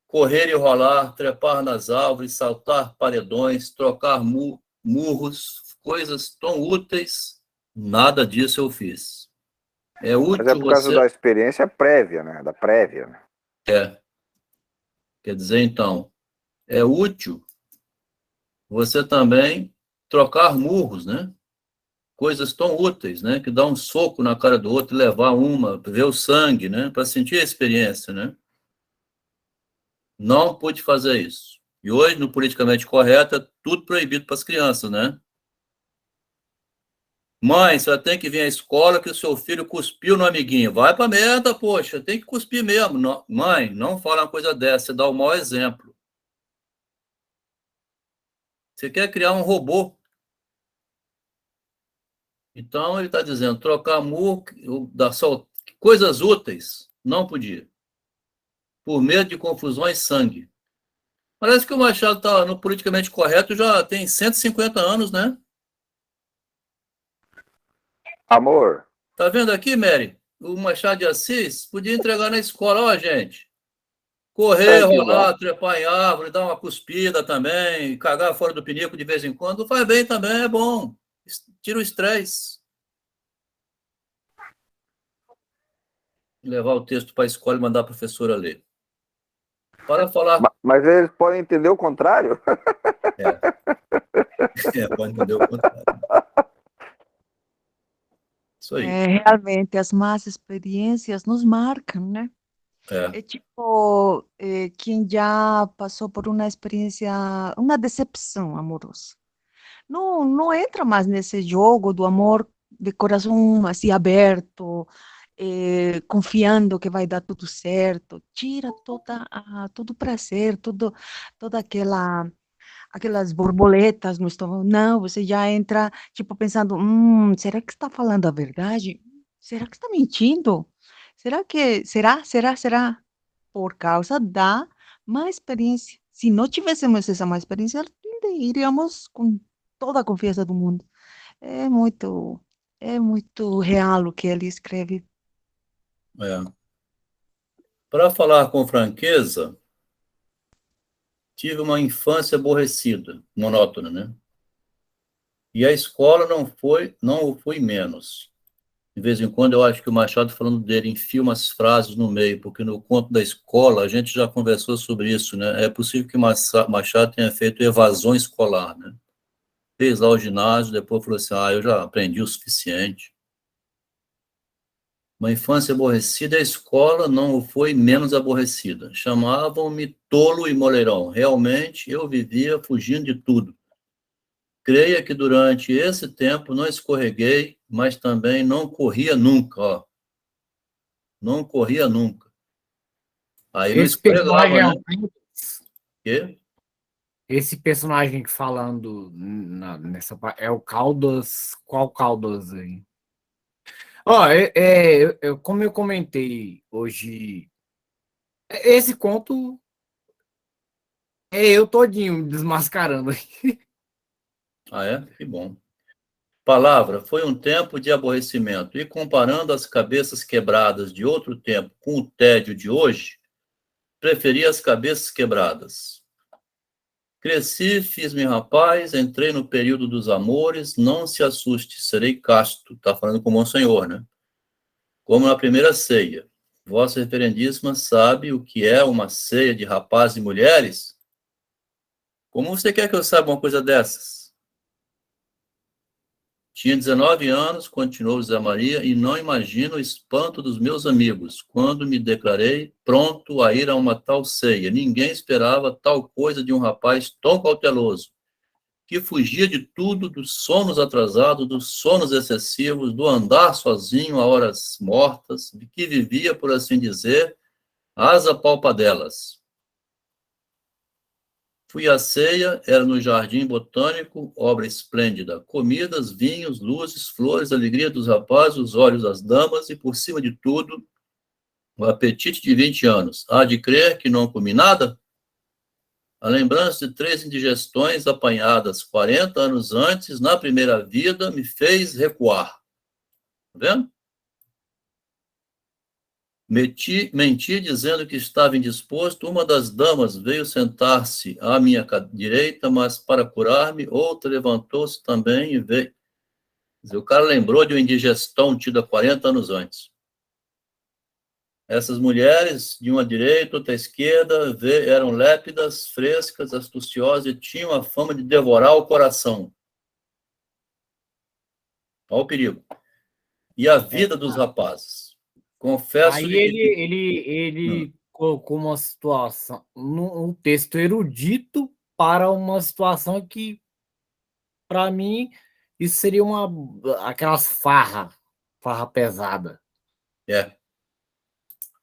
Correr e rolar, trepar nas árvores, saltar paredões, trocar murros, coisas tão úteis, nada disso eu fiz. É útil. Mas é por causa da experiência prévia, né? Da prévia, né? Quer dizer, então, é útil você também trocar murros, né? Coisas tão úteis, né? Que dá um soco na cara do outro, levar uma, ver o sangue, né? Para sentir a experiência, né? Não pude fazer isso. E hoje, no politicamente correto, é tudo proibido para as crianças, né? Mãe, você tem que vir à escola que o seu filho cuspiu no amiguinho. Vai pra merda, poxa, tem que cuspir mesmo. Não, mãe, não fala uma coisa dessa, você dá o mau exemplo. Você quer criar um robô. Então, ele está dizendo, trocar murro, coisas úteis, não podia. Por medo de confusão e sangue. Parece que o Machado está no politicamente correto já tem 150 anos, né? Amor. Tá vendo aqui, Mary? O Machado de Assis podia entregar na escola, ó, gente. Correr, rolar, trepar em árvore, dar uma cuspida também, cagar fora do pinico de vez em quando, faz bem também, é bom. Tira o estresse. Levar o texto para a escola e mandar a professora ler. Para falar... Mas eles podem entender o contrário? Podem entender o contrário. Isso aí. Realmente, as más experiências nos marcam, né? É tipo quem já passou por uma experiência, uma decepção amorosa. Não entra mais nesse jogo do amor de coração assim aberto, confiando que vai dar tudo certo. Tira todo o prazer, toda aquelas borboletas no estômago. Não, você já entra tipo pensando, será que está falando a verdade? Será que está mentindo? Será? Por causa da má experiência. Se não tivéssemos essa má experiência, iríamos com toda a confiança do mundo. É muito real o que ele escreve. Para falar com franqueza, tive uma infância aborrecida, monótona, né? E a escola não o foi menos. De vez em quando eu acho que o Machado, falando dele, enfia umas frases no meio, porque no conto da escola a gente já conversou sobre isso, né? É possível que Machado tenha feito evasão escolar, né? Fez lá o ginásio, depois falou assim, eu já aprendi o suficiente. Uma infância aborrecida, a escola não o foi menos aborrecida. Chamavam-me tolo e moleirão. Realmente, eu vivia fugindo de tudo. Creia que durante esse tempo não escorreguei, mas também não corria nunca, ó. Não corria nunca. Aí não Esse personagem escorregava, é né? o Caldas? Quê? Esse personagem que falando nessa é o Caldas. Qual Caldas aí? Ó, como eu comentei hoje, esse conto é eu todinho desmascarando. Ah, é? Que bom. Palavra, foi um tempo de aborrecimento. E comparando as cabeças quebradas de outro tempo com o tédio de hoje, preferi as cabeças quebradas. Cresci, fiz-me rapaz, entrei no período dos amores, não se assuste, serei casto. Está falando com o Monsenhor, né? Como na primeira ceia. Vossa Reverendíssima sabe o que é uma ceia de rapazes e mulheres? Como você quer que eu saiba uma coisa dessas? Tinha 19 anos, continuou Zé Maria, e não imagino o espanto dos meus amigos, quando me declarei pronto a ir a uma tal ceia. Ninguém esperava tal coisa de um rapaz tão cauteloso, que fugia de tudo, dos sonos atrasados, dos sonos excessivos, do andar sozinho a horas mortas, que vivia, por assim dizer, às apalpadelas. Fui à ceia, era no Jardim Botânico, obra esplêndida. Comidas, vinhos, luzes, flores, alegria dos rapazes, os olhos das damas e, por cima de tudo, o apetite de 20 anos. Há de crer que não comi nada? A lembrança de 3 indigestões apanhadas 40 anos antes, na primeira vida, me fez recuar. Tá vendo? Menti dizendo que estava indisposto. Uma das damas veio sentar-se à minha direita, mas para curar-me, outra levantou-se também e veio. Quer dizer, o cara lembrou de uma indigestão tida 40 anos antes. Essas mulheres, de uma direita, outra à esquerda, eram lépidas, frescas, astuciosas e tinham a fama de devorar o coração. Olha o perigo. E a vida dos rapazes. Confesso-lhe Aí que... ele colocou uma situação, um texto erudito para uma situação que, para mim, isso seria aquelas farra pesada. É.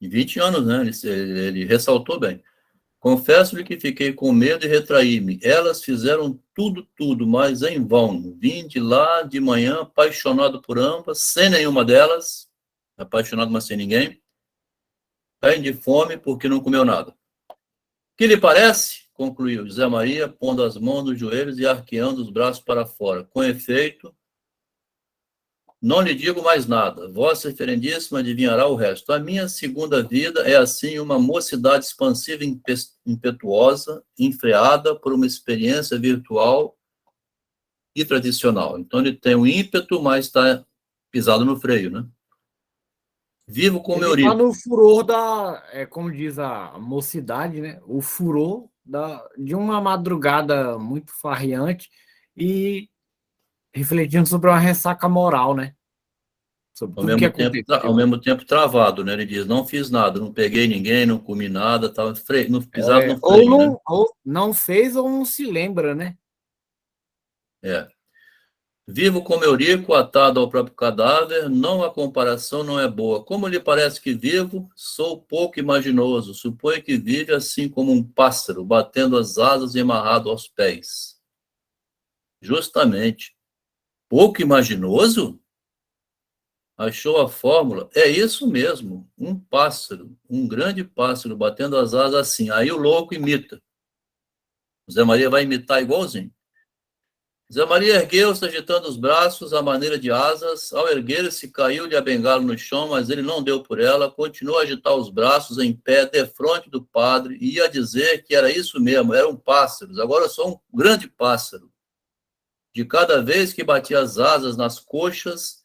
De 20 anos, né? Ele ressaltou bem. Confesso-lhe que fiquei com medo e retraí-me. Elas fizeram tudo, mas em vão. Vim de lá de manhã, apaixonado por ambas, sem nenhuma delas, apaixonado, mas sem ninguém, caindo de fome porque não comeu nada. Que lhe parece? Concluiu José Maria, pondo as mãos nos joelhos e arqueando os braços para fora. Com efeito, não lhe digo mais nada. Vossa Reverendíssima adivinhará o resto. A minha segunda vida é, assim, uma mocidade expansiva e impetuosa, enfreada por uma experiência virtual e tradicional. Então, ele tem um ímpeto, mas está pisado no freio, né? Vivo com Ele está no furor como diz a mocidade, né? O furor de uma madrugada muito farreante e refletindo sobre uma ressaca moral, né? Sobre tudo que aconteceu. Ao mesmo tempo travado, né? Ele diz, não fiz nada, não peguei ninguém, não comi nada, estava pisado no freio, né? Ou não fez ou não se lembra, né? Vivo como Eurico, atado ao próprio cadáver, não a comparação não é boa. Como lhe parece que vivo, sou pouco imaginoso, suponho que vive assim como um pássaro, batendo as asas e amarrado aos pés. Justamente. Pouco imaginoso? Achou a fórmula? É isso mesmo, um pássaro, um grande pássaro, batendo as asas assim. Aí o louco imita. Zé Maria vai imitar igualzinho. Zé Maria ergueu-se, agitando os braços à maneira de asas. Ao erguer-se, caiu-lhe a bengala no chão, mas ele não deu por ela. Continuou a agitar os braços em pé, defronte do padre, e ia dizer que era isso mesmo, eram pássaros. Agora eu sou um grande pássaro. De cada vez que batia as asas nas coxas,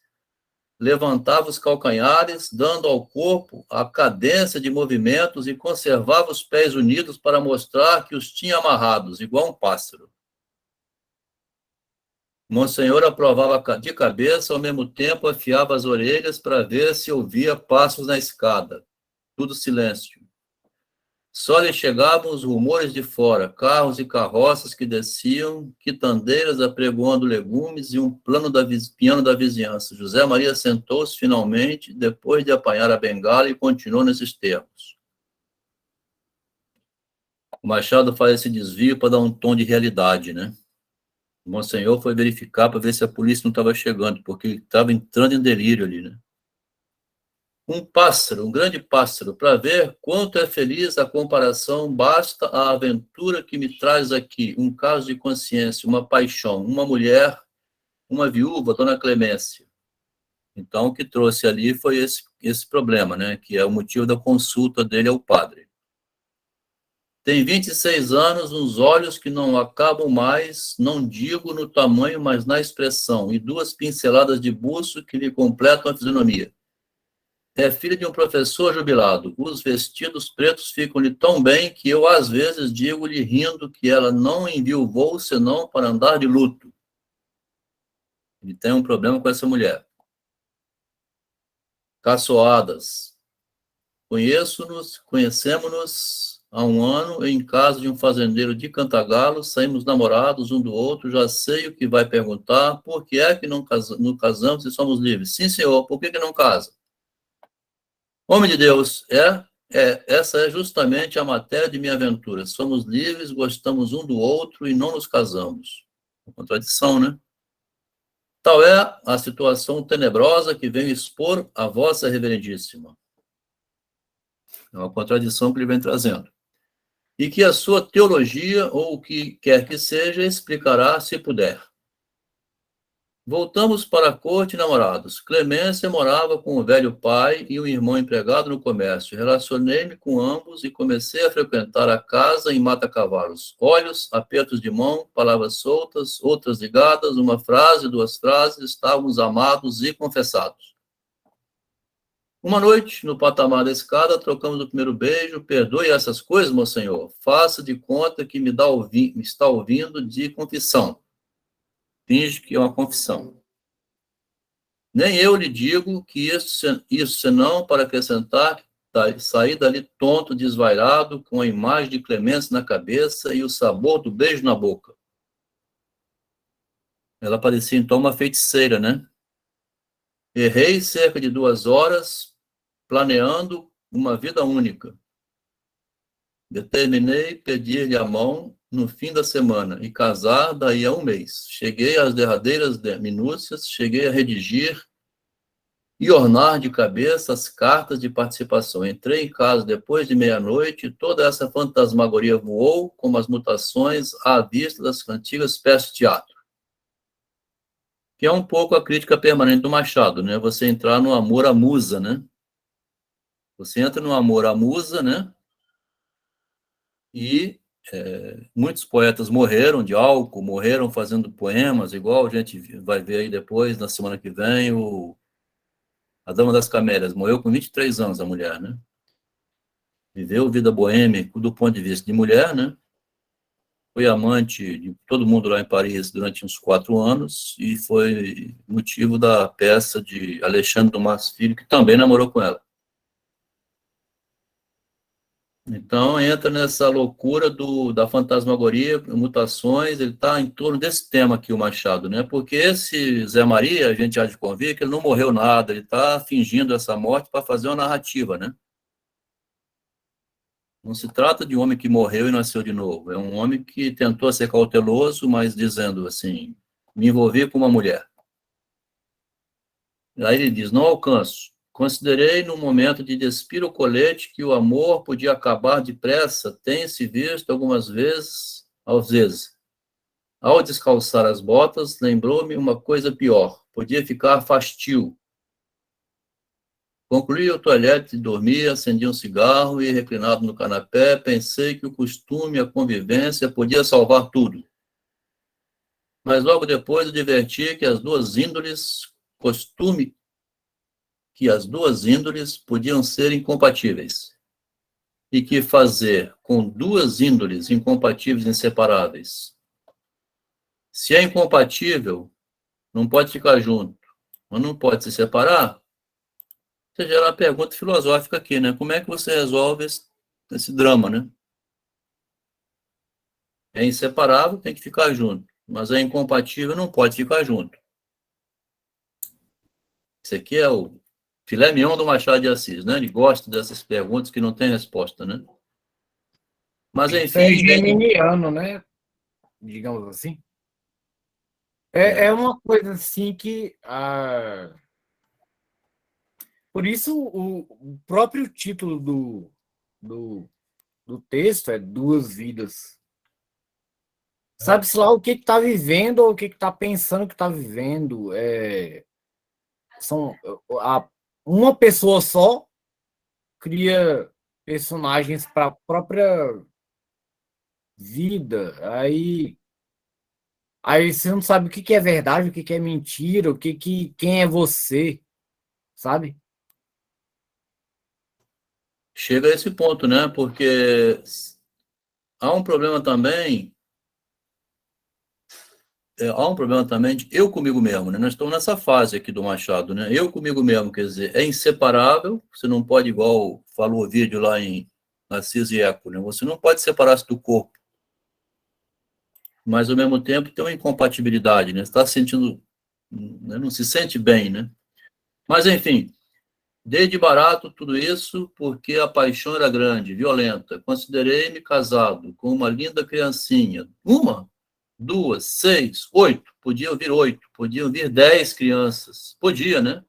levantava os calcanhares, dando ao corpo a cadência de movimentos e conservava os pés unidos para mostrar que os tinha amarrados, igual um pássaro. Monsenhor aprovava de cabeça, ao mesmo tempo afiava as orelhas para ver se ouvia passos na escada. Tudo silêncio. Só lhe chegavam os rumores de fora, carros e carroças que desciam, quitandeiras apregoando legumes e um piano da vizinhança. José Maria sentou-se finalmente, depois de apanhar a bengala, e continuou nesses termos. O Machado faz esse desvio para dar um tom de realidade, né? O Monsenhor foi verificar para ver se a polícia não estava chegando, porque ele estava entrando em delírio ali, né? Um pássaro, um grande pássaro, para ver quanto é feliz a comparação, basta a aventura que me traz aqui, um caso de consciência, uma paixão, uma mulher, uma viúva, Dona Clemência. Então, o que trouxe ali foi esse problema, né, que é o motivo da consulta dele ao padre. Tem 26 anos, uns olhos que não acabam mais, não digo no tamanho, mas na expressão, e 2 pinceladas de buço que lhe completam a fisionomia. É filha de um professor jubilado. Os vestidos pretos ficam-lhe tão bem que eu, às vezes, digo-lhe rindo que ela não enviuvou senão para andar de luto. Ele tem um problema com essa mulher. Caçoadas. Conhecemos-nos há 1 ano em casa de um fazendeiro de Cantagalo, saímos namorados um do outro, já sei o que vai perguntar, por que é que não casamos e somos livres? Sim, senhor, por que não casa? Homem de Deus, essa é justamente a matéria de minha aventura. Somos livres, gostamos um do outro e não nos casamos. Uma contradição, né? Tal é a situação tenebrosa que venho expor a vossa reverendíssima. É uma contradição que ele vem trazendo. E que a sua teologia, ou o que quer que seja, explicará se puder. Voltamos para a corte namorados. Clemência morava com o velho pai e um irmão empregado no comércio. Relacionei-me com ambos e comecei a frequentar a casa em Mata-Cavalos. Olhos, apertos de mão, palavras soltas, outras ligadas, uma frase, 2 frases, estávamos amados e confessados. Uma noite, no patamar da escada, trocamos o primeiro beijo. Perdoe essas coisas, monsenhor. Faça de conta que me está ouvindo de confissão. Finge que é uma confissão. Nem eu lhe digo que isso senão para acrescentar, sair dali tonto, desvairado, com a imagem de Clemência na cabeça e o sabor do beijo na boca. Ela parecia então uma feiticeira, né? Errei cerca de 2 horas, planeando uma vida única. Determinei pedir-lhe a mão no fim da semana e casar daí a 1 mês. Cheguei às derradeiras minúcias, cheguei a redigir e ornar de cabeça as cartas de participação. Entrei em casa depois de meia-noite e toda essa fantasmagoria voou como as mutações à vista das antigas peças de teatro. Que é um pouco a crítica permanente do Machado, né? Você entrar no amor à musa, né? Você entra no amor à musa, né? E muitos poetas morreram de álcool, morreram fazendo poemas, igual a gente vai ver aí depois, na semana que vem, a Dama das Camélias, morreu com 23 anos, a mulher, né? Viveu vida boêmia do ponto de vista de mulher, né? Foi amante de todo mundo lá em Paris durante uns 4 anos e foi motivo da peça de Alexandre Dumas Filho, que também namorou com ela. Então, entra nessa loucura da fantasmagoria, mutações, ele está em torno desse tema aqui, o Machado, né? Porque esse Zé Maria, a gente há de convir que ele não morreu nada, ele está fingindo essa morte para fazer uma narrativa, né? Não se trata de um homem que morreu e nasceu de novo, é um homem que tentou ser cauteloso, mas dizendo assim, me envolvi com uma mulher. Aí ele diz, não alcanço. Considerei no momento de despir o colete que o amor podia acabar depressa, tem-se visto algumas vezes, às vezes. Ao descalçar as botas, lembrou-me uma coisa pior, podia ficar fastio. Concluí o toalete, dormi, acendi um cigarro e, reclinado no canapé, pensei que o costume e a convivência podia salvar tudo. Mas logo depois adverti que as duas índoles podiam ser incompatíveis, e que fazer com 2 índoles incompatíveis inseparáveis. Se é incompatível, não pode ficar junto, mas não pode se separar, você gera uma pergunta filosófica aqui, né? Como é que você resolve esse drama, né? É inseparável, tem que ficar junto, mas é incompatível, não pode ficar junto. Esse aqui é o filé mignon do Machado de Assis, né? Ele gosta dessas perguntas que não tem resposta, né? Mas, Isso é enfim, gente, geminiano, né? Digamos assim. É uma coisa assim que... por isso, o próprio título do texto é Duas Vidas. Sabe-se lá o que está vivendo ou o que está pensando que está vivendo. Uma pessoa só cria personagens para a própria vida. Aí você não sabe o que é verdade, o que é mentira, quem é você, sabe? chega a esse ponto, né? Porque há um problema também, de eu comigo mesmo, né? Nós estamos nessa fase aqui do Machado, né? Eu comigo mesmo, quer dizer, é inseparável, você não pode, igual falou o vídeo lá em Assis e Eco, né? Você não pode separar-se do corpo, mas ao mesmo tempo tem uma incompatibilidade, né? Você está sentindo, né? Não se sente bem, né? Mas, enfim, desde barato tudo isso porque a paixão era grande, violenta. Considerei-me casado com uma linda criancinha. Uma, duas, seis, oito. Podiam vir 8, podiam vir 10 crianças. Podia, né?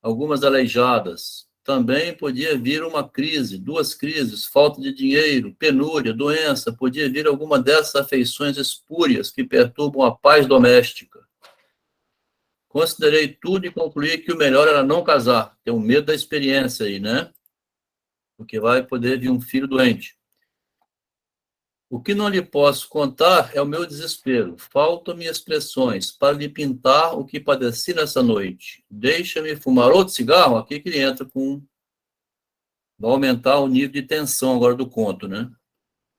Algumas aleijadas. Também podia vir uma crise, 2 crises, falta de dinheiro, penúria, doença. Podia vir alguma dessas afeições espúrias que perturbam a paz doméstica. Considerei tudo e concluí que o melhor era não casar. Tenho medo da experiência aí, né? Porque vai poder vir um filho doente. O que não lhe posso contar é o meu desespero. Faltam-me expressões para lhe pintar o que padeci nessa noite. Deixa-me fumar outro cigarro. Aqui que ele entra com... Vai aumentar o nível de tensão agora do conto, né?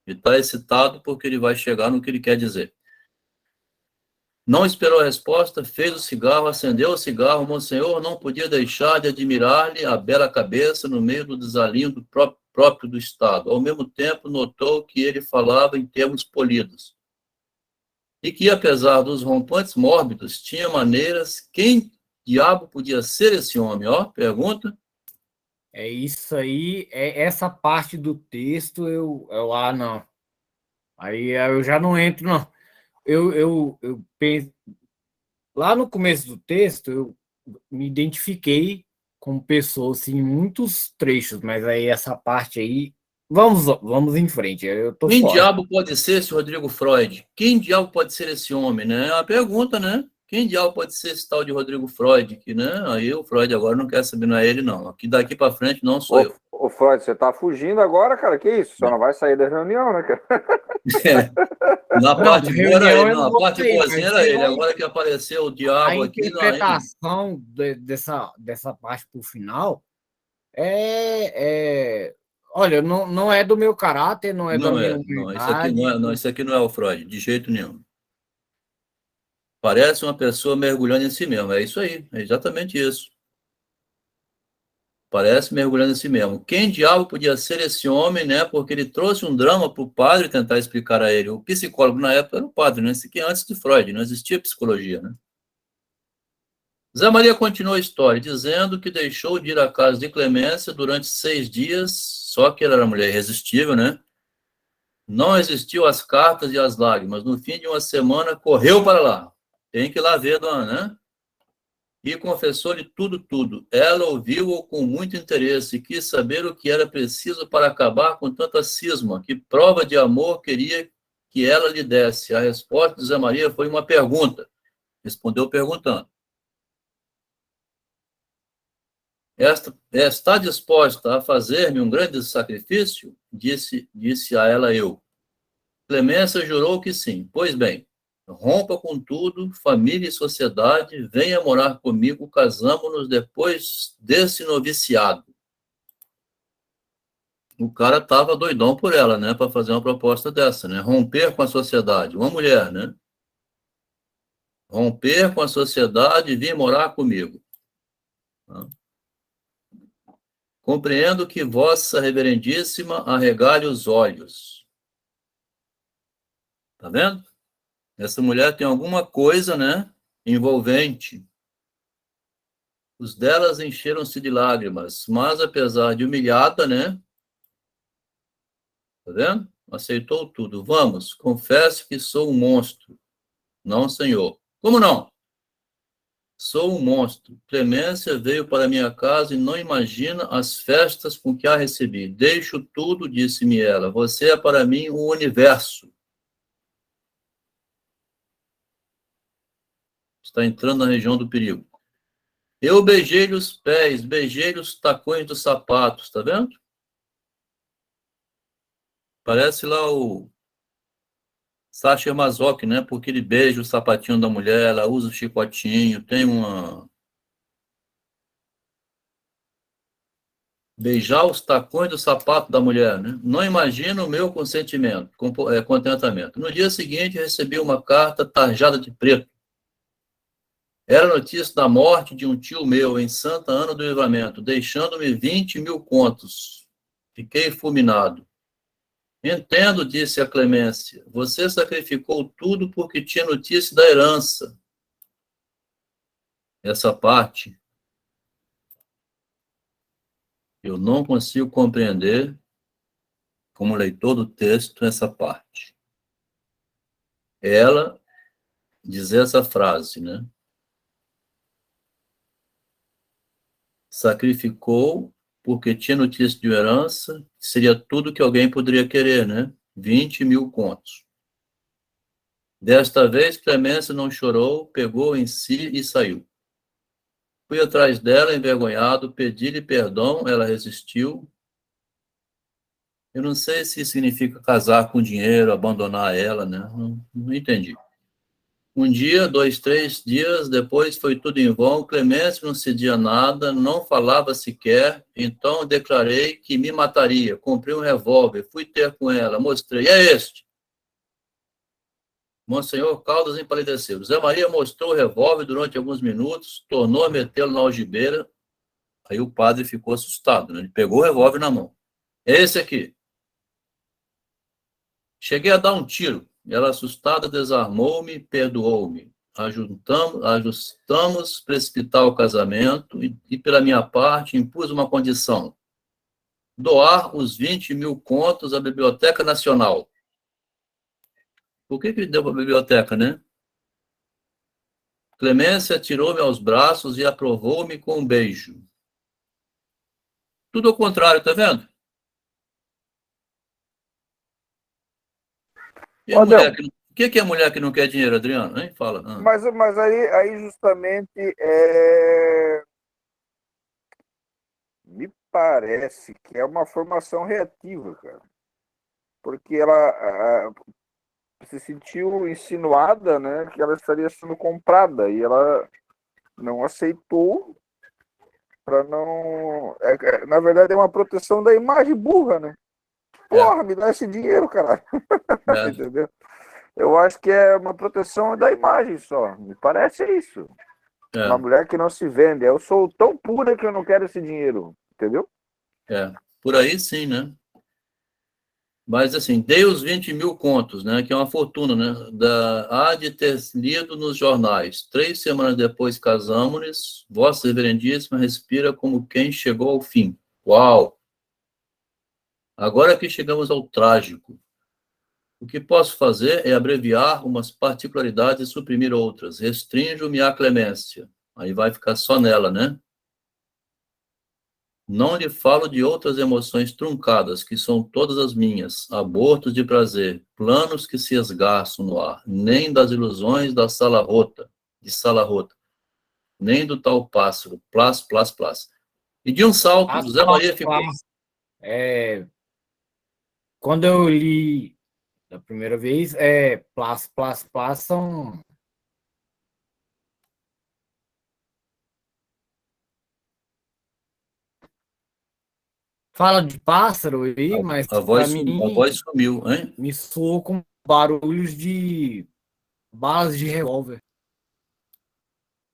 Ele está excitado porque ele vai chegar no que ele quer dizer. Não esperou a resposta, fez o cigarro, acendeu o cigarro. Monsenhor não podia deixar de admirar-lhe a bela cabeça no meio do desalinho do próprio do Estado. Ao mesmo tempo, notou que ele falava em termos polidos. E que, apesar dos rompantes mórbidos, tinha maneiras. Quem diabo podia ser esse homem? Ó, pergunta. É isso aí, essa parte do texto, não. Aí eu já não entro, não. Eu penso, lá no começo do texto, eu me identifiquei com pessoas assim, em muitos trechos, mas aí essa parte aí, vamos em frente, eu tô Quem fora. diabo pode ser esse Rodrigo Freud? Quem diabo pode ser esse homem, né? É uma pergunta, né? Quem diabo pode ser esse tal de Rodrigo Freud? Que, né? Aí o Freud agora não quer saber, não é ele, não. Aqui daqui para frente não sou eu. Ô, Freud, você tá fugindo agora, cara? Que isso? Você não vai sair da reunião, né, cara? Na parte boa era ele, não. A Não parte aí, boazinha era ele. Agora que apareceu o a diabo aqui, não, aí... interpretação dessa parte pro final olha, não é do meu caráter, não é da minha Não, isso aqui não humildade. é, não, isso aqui não é o Freud, de jeito nenhum. Parece uma pessoa mergulhando em si mesmo, é isso aí, é exatamente isso. Parece mergulhando em si mesmo. Quem diabo podia ser esse homem, né? Porque ele trouxe um drama para o padre tentar explicar a ele. O psicólogo na época era o padre, né? Isso aqui é antes de Freud, não existia psicologia, né? Zé Maria continuou a história, dizendo que deixou de ir à casa de Clemência durante 6 dias, só que ela era mulher irresistível, né? Não resistiu às cartas e às lágrimas. No fim de uma semana, correu para lá. Tem que ir lá ver, dona, né? E confessou-lhe tudo. Ela ouviu-o com muito interesse e quis saber o que era preciso para acabar com tanta cisma, que prova de amor queria que ela lhe desse. A resposta de Zé Maria foi uma pergunta. Respondeu perguntando. Está disposta a fazer-me um grande sacrifício? Disse a ela eu. Clemência jurou que sim. Pois bem, rompa com tudo, família e sociedade, venha morar comigo, casamos-nos depois desse noviciado. O cara estava doidão por ela, né, para fazer uma proposta dessa, né, romper com a sociedade, uma mulher, né, romper com a sociedade e vir morar comigo. Compreendo que vossa reverendíssima arregale os olhos. Tá vendo? Essa mulher tem alguma coisa, né, envolvente. Os delas encheram-se de lágrimas, mas apesar de humilhada, né, tá vendo? Aceitou tudo. Vamos, confesso que sou um monstro. Não, senhor. Como não? Sou um monstro. Clemência veio para minha casa e não imagina as festas com que a recebi. Deixo tudo, disse-me ela. Você é para mim o universo. Está entrando na região do perigo. Eu beijei-lhe os pés, beijei-lhe os tacões dos sapatos, tá vendo? Parece lá o Sacher Masoch, né? Porque ele beija o sapatinho da mulher, ela usa o chicotinho, tem uma... Beijar os tacões do sapato da mulher, né? Não imagino o meu contentamento. No dia seguinte, recebi uma carta tarjada de preto. Era notícia da morte de um tio meu em Santa Ana do Livramento, deixando-me 20.000 contos. Fiquei fulminado. Entendo, disse a Clemência. Você sacrificou tudo porque tinha notícia da herança. Essa parte eu não consigo compreender, como leitor do texto, essa parte. Ela diz essa frase, né? Sacrificou porque tinha notícia de herança, seria tudo que alguém poderia querer, né? 20.000 contos. Desta vez, Clemência não chorou, pegou em si e saiu. Fui atrás dela, envergonhado, pedi-lhe perdão, ela resistiu. Eu não sei se significa casar com dinheiro, abandonar ela, né? Não entendi. Um dia, 2, 3 dias, depois foi tudo em vão, Clemência não cedia nada, não falava sequer, então declarei que me mataria, comprei um revólver, fui ter com ela, mostrei, é este. Monsenhor Caldas empalideceu. Zé Maria mostrou o revólver durante alguns minutos, tornou a metê-lo na algibeira, aí o padre ficou assustado, né? Ele pegou o revólver na mão. É esse aqui. Cheguei a dar um tiro. Ela, assustada, desarmou-me, perdoou-me. Ajustamos precipitar o casamento e, pela minha parte, impus uma condição. Doar os 20.000 contos à Biblioteca Nacional. Por que ele deu para a biblioteca, né? Clemência tirou-me aos braços e aprovou-me com um beijo. Tudo ao contrário, tá vendo? E a mulher que, o que é a mulher que não quer dinheiro, Adriano? Hein? Fala. Mas aí justamente me parece que é uma formação reativa, cara. Porque ela se sentiu insinuada, né, que ela estaria sendo comprada e ela não aceitou para não... na verdade é uma proteção da imagem burra, né? Porra, me dá esse dinheiro, caralho. Entendeu? Eu acho que é uma proteção da imagem só. Me parece isso. Uma mulher que não se vende. Eu sou tão pura que eu não quero esse dinheiro. Entendeu? Por aí sim, né? Mas, assim, dei os 20.000 contos, né? Que é uma fortuna, né? Há de ter lido nos jornais. 3 semanas depois casamos-nos. Vossa Reverendíssima respira como quem chegou ao fim. Uau! Agora que chegamos ao trágico. O que posso fazer é abreviar umas particularidades e suprimir outras. Restrinjo-me à Clemência. Aí vai ficar só nela, né? Não lhe falo de outras emoções truncadas, que são todas as minhas, abortos de prazer, planos que se esgarçam no ar, nem das ilusões da sala rota, nem do tal pássaro, plás. E de um salto, José Maria ficou... Quando eu li da primeira vez, plás são... Fala de pássaro aí, mas a voz sumiu, hein? Me soou com barulhos de balas de revólver.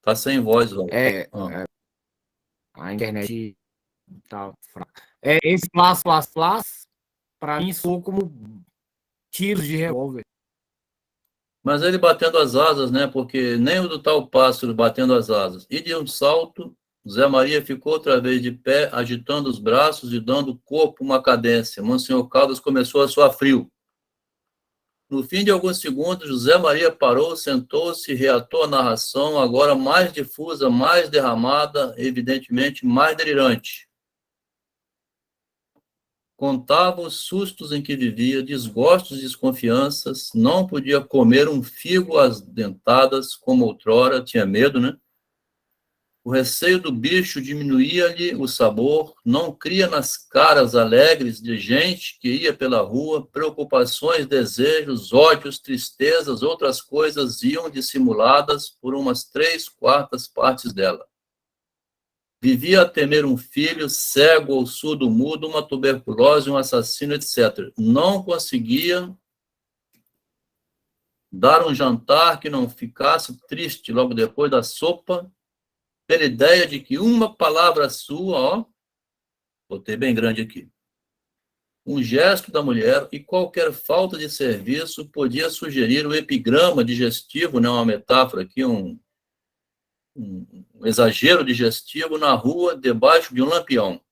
Tá sem voz, Raul. A internet tá fraca. Esse flas, para mim, soou como tiros de revólver. Mas ele batendo as asas, né? Porque nem o do tal pássaro batendo as asas. E de um salto, Zé Maria ficou outra vez de pé, agitando os braços e dando ao corpo uma cadência. Monsenhor Caldas começou a suar frio. No fim de alguns segundos, José Maria parou, sentou-se e reatou a narração, agora mais difusa, mais derramada, evidentemente mais delirante. Contava os sustos em que vivia, desgostos e desconfianças, não podia comer um figo às dentadas, como outrora, tinha medo, né? O receio do bicho diminuía-lhe o sabor, não cria nas caras alegres de gente que ia pela rua, preocupações, desejos, ódios, tristezas, outras coisas iam dissimuladas por umas 3/4 partes dela. Vivia a temer um filho, cego ou surdo-mudo, uma tuberculose, um assassino, etc. Não conseguia dar um jantar que não ficasse triste logo depois da sopa, pela ideia de que uma palavra sua, botei bem grande aqui, um gesto da mulher e qualquer falta de serviço podia sugerir um epigrama digestivo, não uma metáfora aqui, um exagero digestivo na rua, debaixo de um lampião.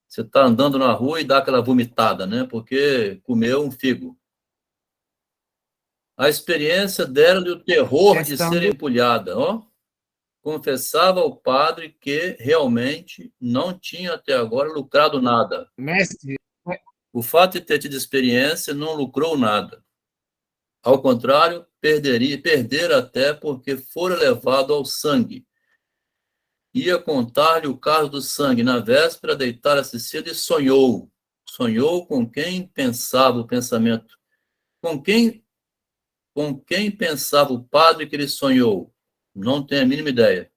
Você está andando na rua e dá aquela vomitada, né? Porque comeu um figo. A experiência dera-lhe o terror de ser empulhada, confessava ao padre que realmente não tinha até agora lucrado nada. Mestre, O fato de ter tido experiência não lucrou nada. Ao contrário, perder até porque fora levado ao sangue. Ia contar-lhe o caso do sangue na véspera, deitar-se cedo e sonhou. Sonhou com quem pensava o pensamento. Com quem pensava o padre que ele sonhou? Não tenho a mínima ideia.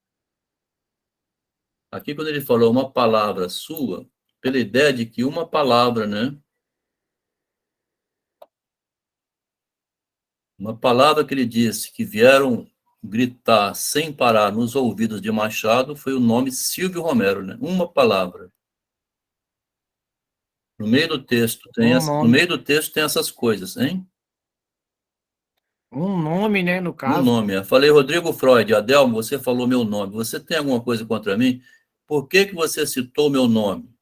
Aqui, quando ele falou uma palavra sua, pela ideia de que uma palavra, né? Uma palavra que ele disse que vieram gritar sem parar nos ouvidos de Machado foi o nome Silvio Romero, né? Uma palavra. No meio do texto tem essas coisas, hein? Um nome, né, no caso. Um nome. Eu falei Rodrigo Freud, Adelmo, você falou meu nome. Você tem alguma coisa contra mim? Por que você citou meu nome?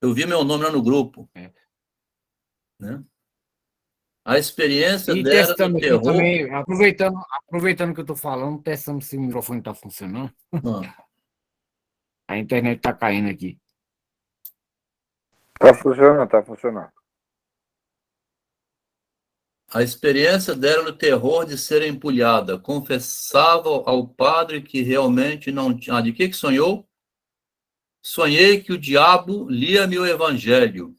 Eu vi meu nome lá no grupo. Né? A experiência dela do terror... Também, aproveitando que eu estou falando, testando se o microfone está funcionando. A internet está caindo aqui. Está funcionando. A experiência dela no terror de ser empulhada. Confessava ao padre que realmente não tinha... de que sonhou? Sonhei que o diabo lia-me o evangelho.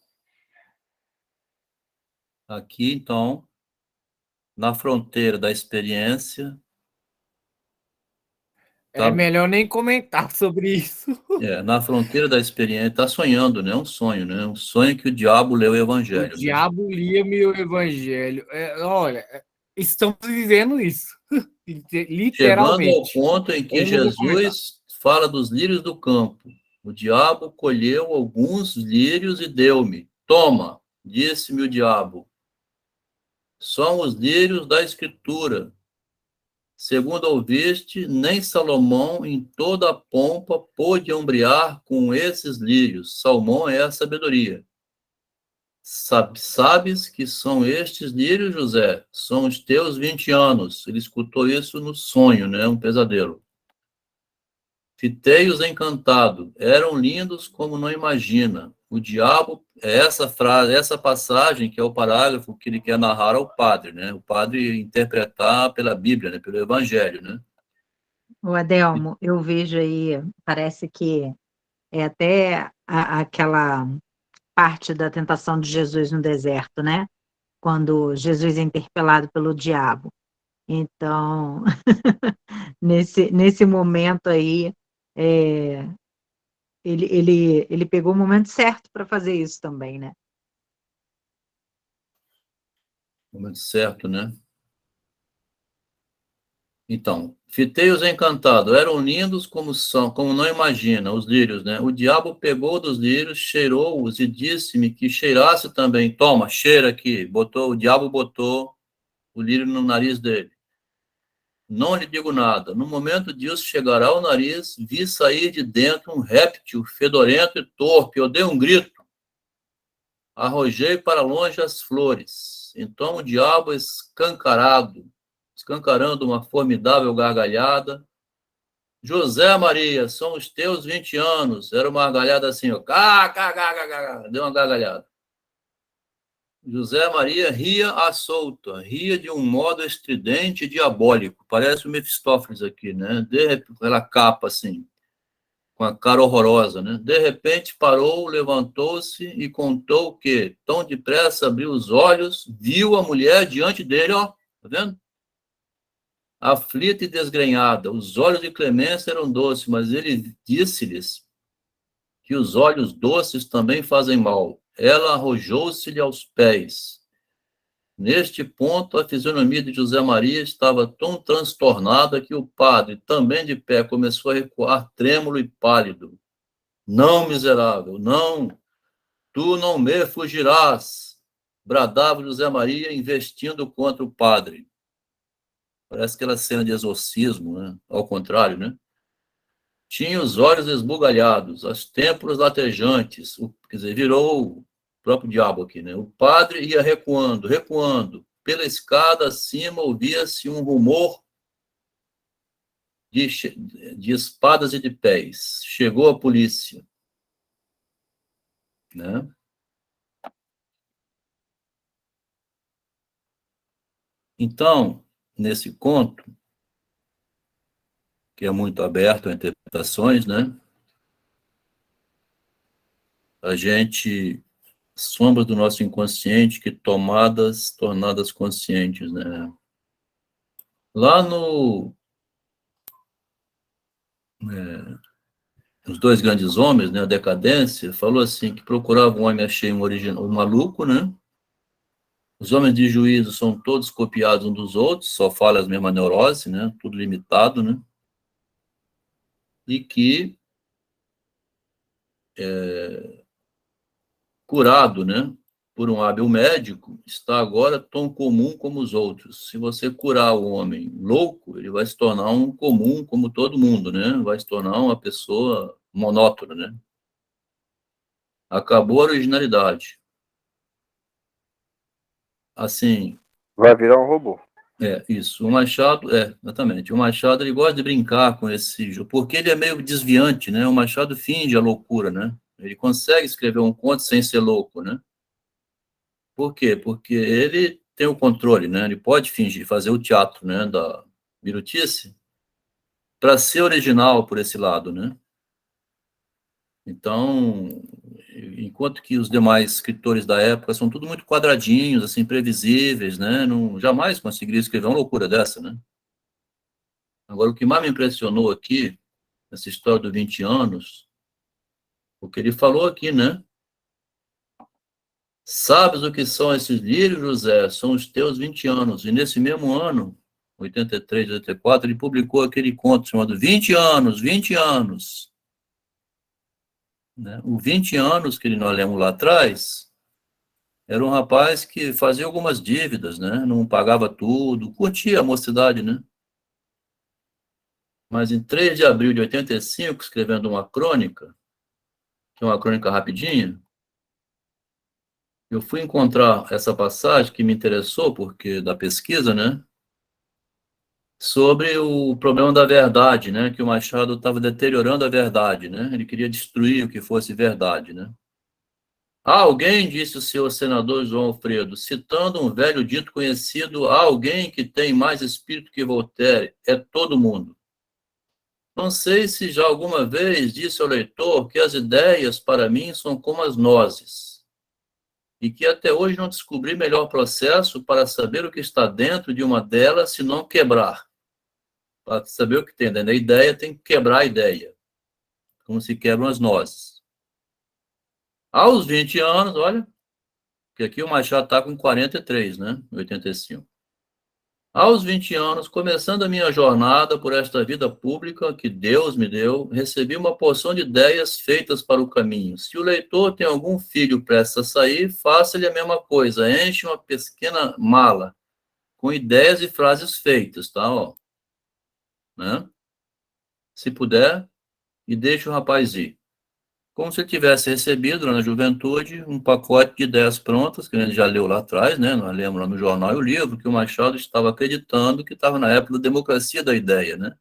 Aqui, então, na fronteira da experiência... É melhor nem comentar sobre isso. Na fronteira da experiência, está sonhando, né? Um sonho, né? Um sonho que o diabo leu o evangelho. O diabo lia-me o evangelho. Olha, estamos vivendo isso. Literalmente. Chegando ao ponto em que Jesus fala dos lírios do campo. O diabo colheu alguns lírios e deu-me. Toma, disse-me o diabo. São os lírios da Escritura. Segundo ouviste, nem Salomão, em toda a pompa, pôde ombrear com esses lírios. Salmão é a sabedoria. Sabes que são estes lírios, José? São os teus 20 anos. Ele escutou isso no sonho, né? Um pesadelo. Fitei-os encantado. Eram lindos como não imagina. O diabo, essa frase, essa passagem, que é o parágrafo que ele quer narrar ao padre, né? O padre interpretar pela Bíblia, né? Pelo Evangelho, né? O Adelmo, eu vejo aí, parece que é até aquela parte da tentação de Jesus no deserto, né? Quando Jesus é interpelado pelo diabo. Então, nesse momento aí, ele pegou o momento certo para fazer isso também, né? Momento certo, né? Então, fitei-os encantado, eram lindos como são, como não imagina, os lírios, né? O diabo pegou dos lírios, cheirou-os e disse-me que cheirasse também. Toma, cheira aqui. O diabo botou o lírio no nariz dele. Não lhe digo nada. No momento disso, chegará ao nariz, vi sair de dentro um réptil fedorento e torpe. Eu dei um grito. Arrojei para longe as flores. Então o diabo escancarando uma formidável gargalhada. José Maria, são os teus 20 anos. Era uma gargalhada assim, ó. Deu uma gargalhada. José Maria ria à solta, ria de um modo estridente e diabólico. Parece o Mefistófeles aqui, né? Aquela capa assim, com a cara horrorosa, né? De repente parou, levantou-se e contou que, tão depressa abriu os olhos, viu a mulher diante dele, ó, tá vendo? Aflita e desgrenhada. Os olhos de Clemência eram doces, mas ele disse-lhes que os olhos doces também fazem mal. Ela arrojou-se-lhe aos pés. Neste ponto, a fisionomia de José Maria estava tão transtornada que o padre, também de pé, começou a recuar trêmulo e pálido. Não, miserável, não, tu não me fugirás, bradava José Maria, investindo contra o padre. Parece aquela cena de exorcismo, né? Ao contrário, né? Tinha os olhos esbugalhados, as têmporas latejantes, quer dizer, virou o próprio diabo aqui, né? O padre ia recuando, recuando. Pela escada acima ouvia-se um rumor de espadas e de pés. Chegou a polícia, né? Então, nesse conto, que é muito aberto a interpretações, né? A gente, sombras do nosso inconsciente que tornadas conscientes, né? Lá os dois grandes homens, né, a decadência, falou assim que procurava um homem achei um maluco, né? Os homens de juízo são todos copiados uns dos outros, só fala as mesmas neuroses, né? Tudo limitado, né? E que curado, né, por um hábil médico, está agora tão comum como os outros. Se você curar o homem louco, ele vai se tornar um comum como todo mundo, né? Vai se tornar uma pessoa monótona, né? Acabou a originalidade. Assim, vai virar um robô. Isso. O Machado, exatamente. O Machado, ele gosta de brincar com esse jogo, porque ele é meio desviante, né? O Machado finge a loucura, né? Ele consegue escrever um conto sem ser louco, né? Por quê? Porque ele tem o controle, né? Ele pode fingir, fazer o teatro, né, da birutice, para ser original por esse lado, né? Então, enquanto que os demais escritores da época são tudo muito quadradinhos, assim, previsíveis, né? Não, jamais conseguiria escrever uma loucura dessa, né? Agora, o que mais me impressionou aqui, nessa história dos 20 anos, o que ele falou aqui, né? Sabes o que são esses lírios, José? São os teus 20 anos. E nesse mesmo ano, 83, 84, ele publicou aquele conto chamado 20 anos, 20 anos. Né? O 20 anos que nós lemos lá atrás, era um rapaz que fazia algumas dívidas, né? Não pagava tudo, curtia a mocidade, né? Mas em 3 de abril de 85, escrevendo uma crônica, que é uma crônica rapidinha, eu fui encontrar essa passagem que me interessou, porque da pesquisa, né? Sobre o problema da verdade, né? Que o Machado estava deteriorando a verdade, né? Ele queria destruir o que fosse verdade, né? Há alguém, disse o senhor senador João Alfredo, citando um velho dito conhecido, há alguém que tem mais espírito que Voltaire, é todo mundo. Não sei se já alguma vez disse ao leitor que as ideias, para mim, são como as nozes, e que até hoje não descobri melhor processo para saber o que está dentro de uma delas, se não quebrar. Para saber o que tem dentro da ideia, tem que quebrar a ideia, como se quebram as nozes. Aos 20 anos, olha, que aqui o Machado está com 43, né? 85. Aos 20 anos, começando a minha jornada por esta vida pública que Deus me deu, recebi uma porção de ideias feitas para o caminho. Se o leitor tem algum filho prestes a sair, faça-lhe a mesma coisa. Enche uma pequena mala com ideias e frases feitas, tá? Ó, né? Se puder, e deixe o rapaz ir. Como se ele tivesse recebido, na juventude, um pacote de ideias prontas, que a gente já leu lá atrás, né? Nós lemos lá no jornal e o livro, que o Machado estava acreditando que estava na época da democracia da ideia, né?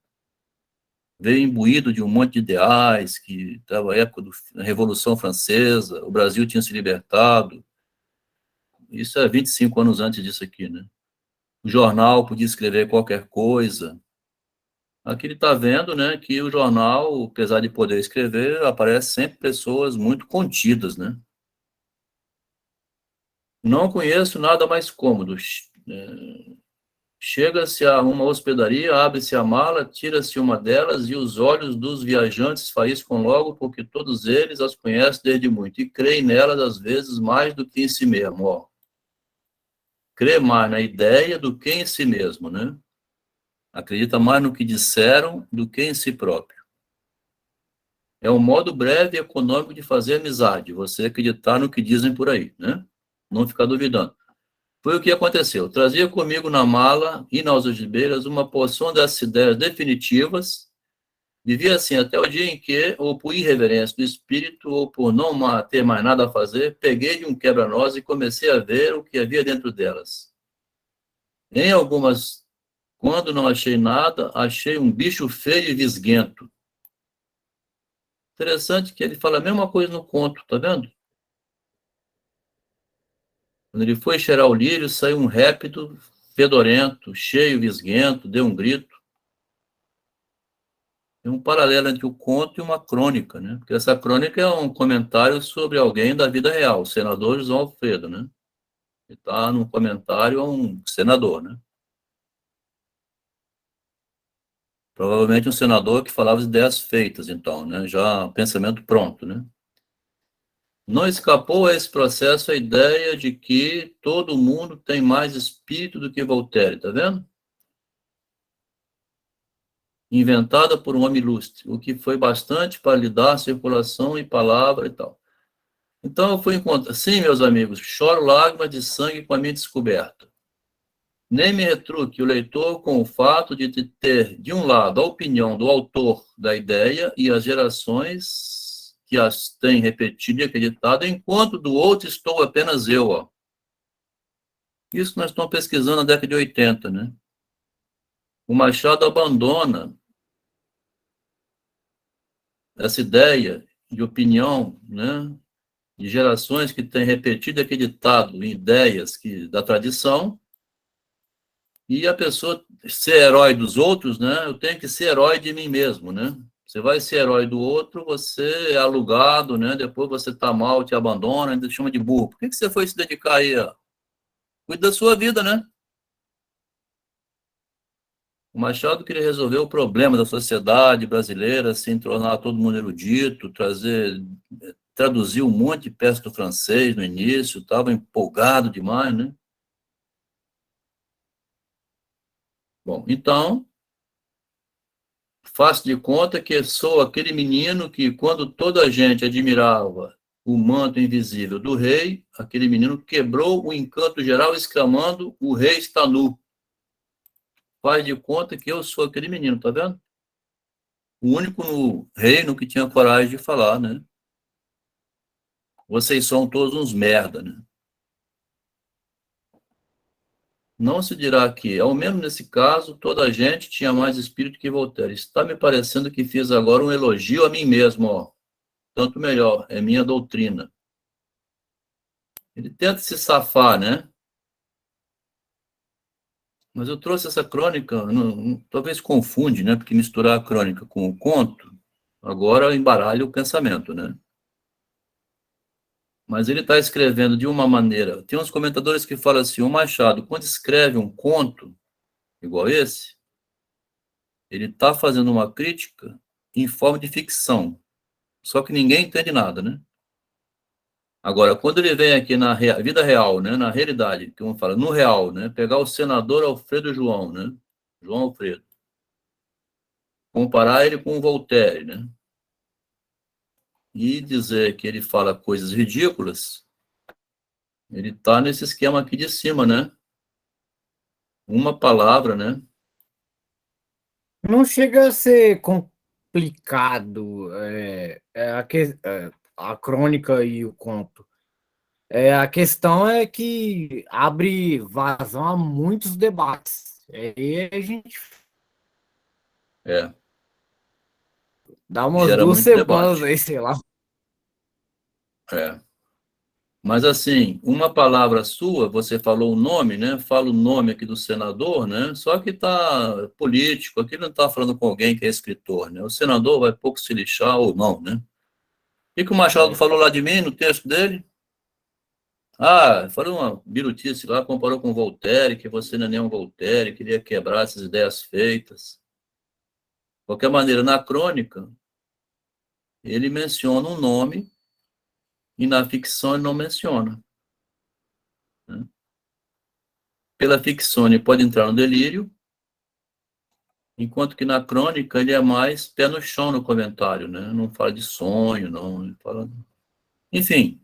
Veio imbuído de um monte de ideais, que estava na época da Revolução Francesa, o Brasil tinha se libertado. Isso é 25 anos antes disso aqui, né? O jornal podia escrever qualquer coisa. Aqui ele está vendo, né, que o jornal, apesar de poder escrever, aparece sempre pessoas muito contidas, né? Não conheço nada mais cômodo. Chega-se a uma hospedaria, abre-se a mala, tira-se uma delas e os olhos dos viajantes faiscam logo, porque todos eles as conhecem desde muito e creem nelas, às vezes, mais do que em si mesmo. Ó. Crê mais na ideia do que em si mesmo, né? Acredita mais no que disseram do que em si próprio. É um modo breve e econômico de fazer amizade, você acreditar no que dizem por aí, né? Não ficar duvidando. Foi o que aconteceu. Trazia comigo na mala e nas algibeiras uma porção dessas ideias definitivas. Vivia assim até o dia em que, ou por irreverência do espírito, ou por não ter mais nada a fazer, peguei de um quebra-nós e comecei a ver o que havia dentro delas. Em algumas, quando não achei nada, achei um bicho feio e visguento. Interessante que ele fala a mesma coisa no conto, tá vendo? Quando ele foi cheirar o lírio, saiu um répido fedorento, cheio, visguento, deu um grito. Tem um paralelo entre o conto e uma crônica, né? Porque essa crônica é um comentário sobre alguém da vida real, o senador João Alfredo, né? Ele está num comentário a um senador, né? Provavelmente um senador que falava de ideias feitas, então, né? Já pensamento pronto, né? Não escapou a esse processo a ideia de que todo mundo tem mais espírito do que Voltaire, tá vendo? Inventada por um homem ilustre, o que foi bastante para lhe dar circulação e palavra e tal. Então eu fui encontrar, sim, meus amigos, choro lágrimas de sangue com a minha descoberta. Nem me retruque o leitor com o fato de ter, de um lado, a opinião do autor da ideia e as gerações que as têm repetido e acreditado, enquanto do outro estou apenas eu. Ó. Isso nós estamos pesquisando na década de 80, né? O Machado abandona essa ideia de opinião, né? De gerações que têm repetido e acreditado em ideias da tradição, e a pessoa ser herói dos outros, né? Eu tenho que ser herói de mim mesmo, né? Você vai ser herói do outro, você é alugado, né? Depois você está mal, te abandona, ainda te chama de burro. Por que você foi se dedicar aí? Ó? Cuida da sua vida, né? O Machado queria resolver o problema da sociedade brasileira, assim, tornar todo mundo erudito, traduzir um monte de peças do francês no início, estava empolgado demais, né? Bom, então, faço de conta que sou aquele menino que, quando toda a gente admirava o manto invisível do rei, aquele menino quebrou o encanto geral, exclamando: o rei está nu. Faz de conta que eu sou aquele menino, tá vendo? O único no reino que tinha coragem de falar, né? Vocês são todos uns merda, né? Não se dirá que, ao menos nesse caso, toda a gente tinha mais espírito que Voltaire. Está me parecendo que fiz agora um elogio a mim mesmo, ó. Tanto melhor, é minha doutrina. Ele tenta se safar, né? Mas eu trouxe essa crônica, talvez confunde, né? Porque misturar a crônica com o conto, agora embaralha o pensamento, né? Mas ele está escrevendo de uma maneira... Tem uns comentadores que falam assim, o Machado, quando escreve um conto igual esse, ele está fazendo uma crítica em forma de ficção. Só que ninguém entende nada, né? Agora, quando ele vem aqui na vida real, né, na realidade, que vamos falar, no real, né, pegar o senador Alfredo João, né, João Alfredo, comparar ele com o Voltaire, né, e dizer que ele fala coisas ridículas, ele está nesse esquema aqui de cima, né, uma palavra, né. Não chega a ser complicado a crônica e o conto. A questão é que abre vazão a muitos debates. Aí a gente dá umas Gera 2 muito semanas debate. aí, sei lá. Mas, assim, uma palavra sua, você falou o nome, né? Fala o nome aqui do senador, né? Só que tá político, aqui não está falando com alguém que é escritor, né? O senador vai pouco se lixar ou não, né? O que o Machado falou lá de mim no texto dele? Ah, falou uma birutice lá, comparou com Voltaire, que você não é nem um Voltaire, queria quebrar essas ideias feitas. De qualquer maneira, na crônica, ele menciona um nome e na ficção ele não menciona. Né? Pela ficção ele pode entrar no delírio, enquanto que na crônica ele é mais pé no chão no comentário, né? Não fala de sonho, não. Ele fala... Enfim,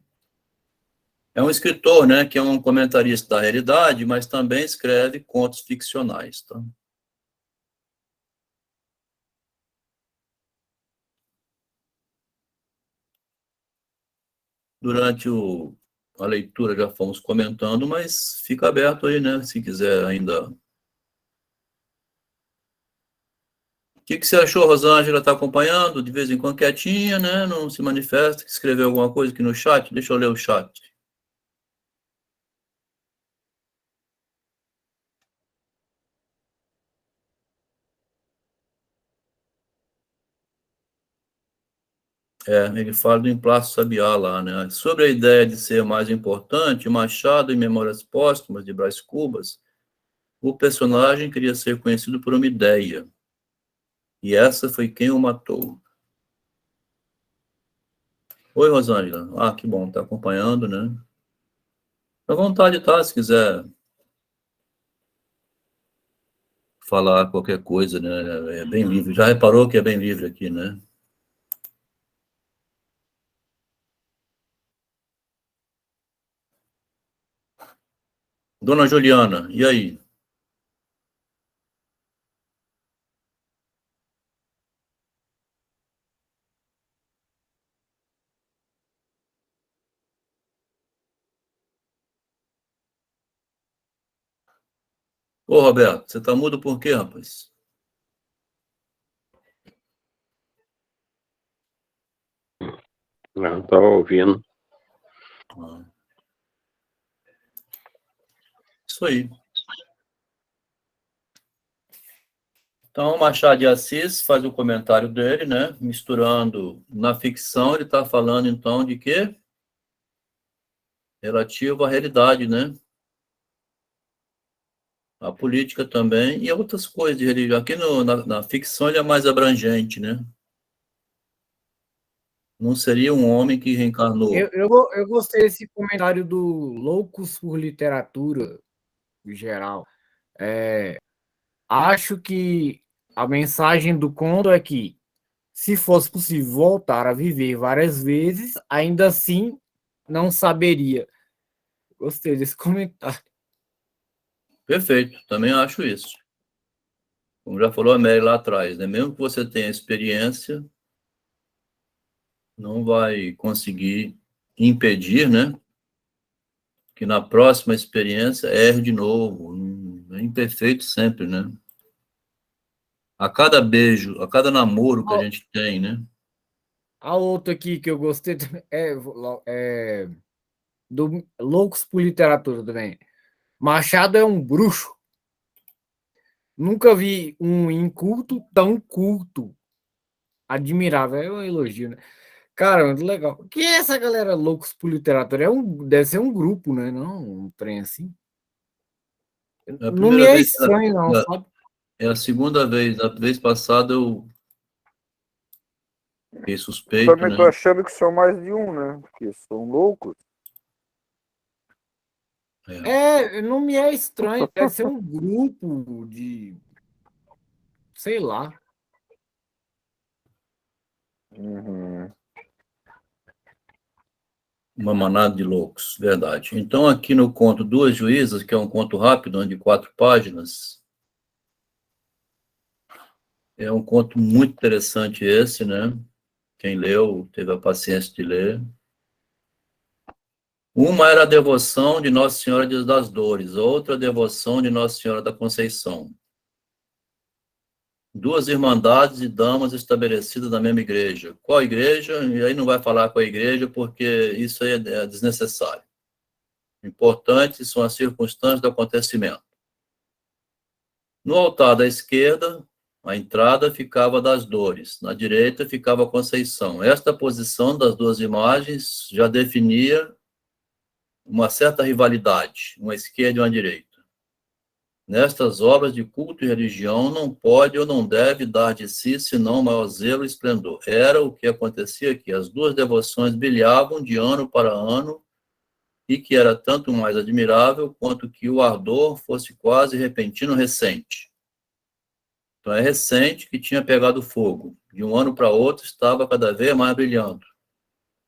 é um escritor, né, que é um comentarista da realidade, mas também escreve contos ficcionais, tá? Durante a leitura já fomos comentando, mas fica aberto aí, né, se quiser ainda. O que você achou, Rosângela? Está acompanhando? De vez em quando quietinha, né? Não se manifesta, escreveu alguma coisa aqui no chat? Deixa eu ler o chat. Ele fala do Emplasto Sabiá lá, né? Sobre a ideia de ser mais importante, Machado, em Memórias Póstumas, de Brás Cubas, o personagem queria ser conhecido por uma ideia. E essa foi quem o matou. Oi, Rosângela. Ah, que bom, tá acompanhando, né? Fica à vontade, tá? Se quiser falar qualquer coisa, né? É bem livre. Já reparou que é bem livre aqui, né? Dona Juliana, e aí? Ô, Roberto, você tá mudo por quê, rapaz? Não, estou ouvindo. Isso aí. Então, Machado de Assis faz o comentário dele, né? Misturando na ficção, ele está falando, então, de quê? Relativo à realidade, né? A política também e outras coisas de religião. Aqui na ficção ele é mais abrangente, né? Não seria um homem que reencarnou. Eu gostei desse comentário do Loucos por Literatura, em geral. Acho que a mensagem do conto é que, se fosse possível voltar a viver várias vezes, ainda assim não saberia. Gostei desse comentário. Perfeito, também acho isso. Como já falou a Mary lá atrás, né? Mesmo que você tenha experiência, não vai conseguir impedir, né? Que na próxima experiência erre de novo. É imperfeito sempre, né? A cada beijo, a cada namoro que a gente tem, né? A outra aqui que eu gostei também é do Loucos por Literatura também. Machado é um bruxo. Nunca vi um inculto tão culto. Admirável, é um elogio, né? Cara, muito legal. Que é essa galera Loucos por Literatura? Deve ser um grupo, né? Não um trem assim. É a Não me primeira é vez, estranho, não, sabe? é a segunda vez. A vez passada eu fiquei Eu suspeito, também né? tô achando que são mais de um, né? Porque são loucos. Não me é estranho, deve ser um grupo de, sei lá. Uhum. Uma manada de loucos, verdade. Então, aqui no conto Duas Juízas, que é um conto rápido, de 4 páginas, é um conto muito interessante esse, né? Quem leu, teve a paciência de ler. Uma era a devoção de Nossa Senhora das Dores, outra a devoção de Nossa Senhora da Conceição. Duas irmandades e damas estabelecidas na mesma igreja. Qual igreja? E aí não vai falar qual igreja, porque isso aí é desnecessário. Importante são as circunstâncias do acontecimento. No altar da esquerda, a entrada ficava das Dores, na direita ficava a Conceição. Esta posição das duas imagens já definia uma certa rivalidade, uma esquerda e uma direita. Nestas obras de culto e religião não pode ou não deve dar de si senão maior zelo e esplendor. Era o que acontecia aqui. As duas devoções brilhavam de ano para ano e que era tanto mais admirável quanto que o ardor fosse quase repentino recente. Então é recente que tinha pegado fogo. De um ano para outro estava cada vez mais brilhando.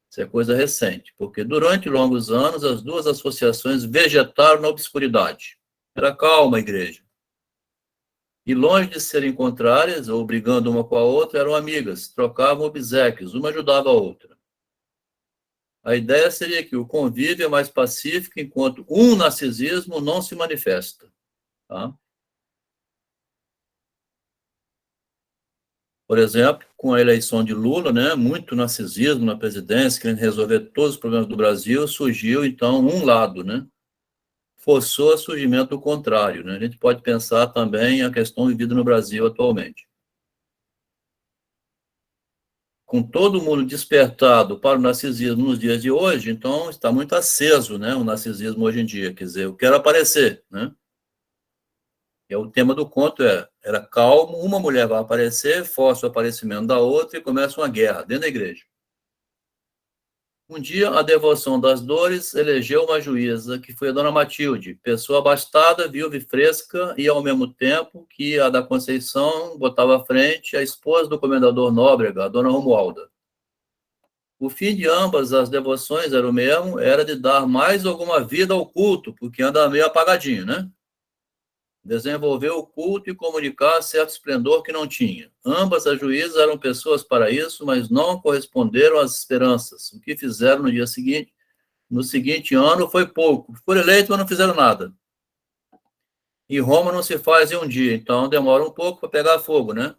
Isso é coisa recente, porque durante longos anos as duas associações vegetaram na obscuridade. Era calma a igreja. E longe de serem contrárias, ou brigando uma com a outra, eram amigas, trocavam obséquios, uma ajudava a outra. A ideia seria que o convívio é mais pacífico enquanto um narcisismo não se manifesta. Tá? Por exemplo, com a eleição de Lula, né, muito narcisismo na presidência, querendo resolver todos os problemas do Brasil, surgiu, então, um lado, né? Forçou o surgimento do contrário, né? A gente pode pensar também a questão vivida no Brasil atualmente. Com todo mundo despertado para o narcisismo nos dias de hoje, então está muito aceso, né, o narcisismo hoje em dia, quer dizer, eu quero aparecer, né? E o tema do conto era calmo, uma mulher vai aparecer, força o aparecimento da outra e começa uma guerra dentro da igreja. Um dia, a devoção das Dores elegeu uma juíza, que foi a dona Matilde, pessoa abastada, viúva e fresca, e ao mesmo tempo que a da Conceição botava à frente a esposa do comendador Nóbrega, a dona Romualda. O fim de ambas as devoções era o mesmo, era de dar mais alguma vida ao culto, porque anda meio apagadinho, né? Desenvolver o culto e comunicar certo esplendor que não tinha. Ambas as juízas eram pessoas para isso, mas não corresponderam às esperanças. O que fizeram no dia seguinte, no seguinte ano, foi pouco. Foram eleitos, mas não fizeram nada. E Roma não se faz em um dia, então demora um pouco para pegar fogo, né?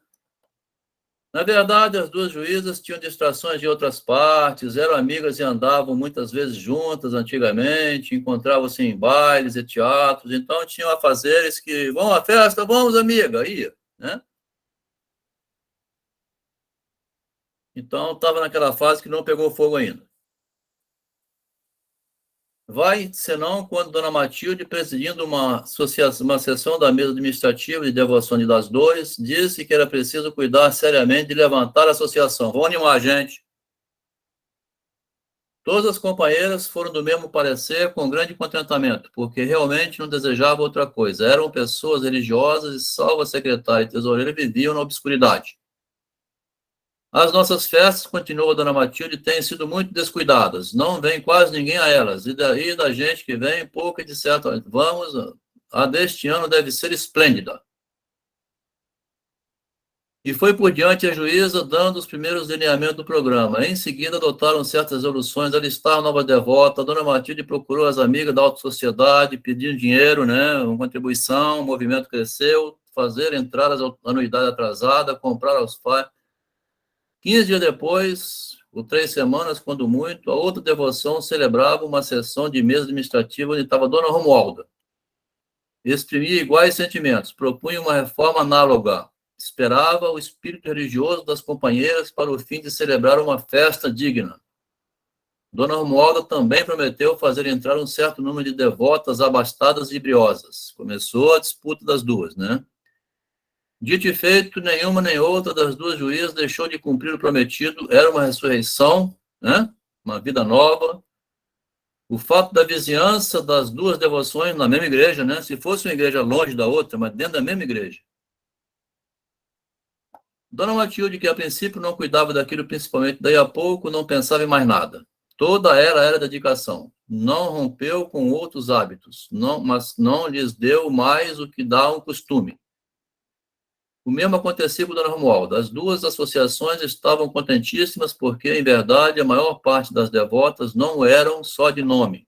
Na verdade, as duas juízas tinham distrações de outras partes, eram amigas e andavam muitas vezes juntas antigamente, encontravam-se em bailes e teatros, então tinham afazeres que, vamos à festa, vamos, amiga, ia, né? Então, estava naquela fase que não pegou fogo ainda. Vai, senão, quando Dona Matilde, presidindo uma sessão da mesa administrativa de devoção das Dores, disse que era preciso cuidar seriamente de levantar a associação. Vão animar a gente. Todas as companheiras foram do mesmo parecer, com grande contentamento, porque realmente não desejavam outra coisa. Eram pessoas religiosas e, salvo a secretária e tesoureira, viviam na obscuridade. As nossas festas, continua a Dona Matilde, têm sido muito descuidadas. Não vem quase ninguém a elas. E daí, da gente que vem, pouco e de certo. Vamos, a deste ano deve ser esplêndida. E foi por diante a juíza dando os primeiros lineamentos do programa. Em seguida, adotaram certas resoluções, alistar nova devota. A Dona Matilde procurou as amigas da alta sociedade, pedindo dinheiro, né, uma contribuição, o movimento cresceu, fazer entrar as anuidades atrasadas, comprar aos pais. 15 dias depois, ou 3 semanas, quando muito, a outra devoção celebrava uma sessão de mesa administrativa onde estava a Dona Romualda. Exprimia iguais sentimentos, propunha uma reforma análoga, esperava o espírito religioso das companheiras para o fim de celebrar uma festa digna. Dona Romualda também prometeu fazer entrar um certo número de devotas abastadas e briosas. Começou a disputa das duas, né? Dito e feito, nenhuma nem outra das duas juízas deixou de cumprir o prometido. Era uma ressurreição, né? Uma vida nova. O fato da vizinhança das duas devoções na mesma igreja, né? Se fosse uma igreja longe da outra, mas dentro da mesma igreja. Dona Matilde, que a princípio não cuidava daquilo principalmente, daí a pouco não pensava em mais nada. Toda ela era dedicação. Não rompeu com outros hábitos, mas não lhes deu mais o que dá um costume. O mesmo acontecia com Dona Romualda. As duas associações estavam contentíssimas porque, em verdade, a maior parte das devotas não eram só de nome.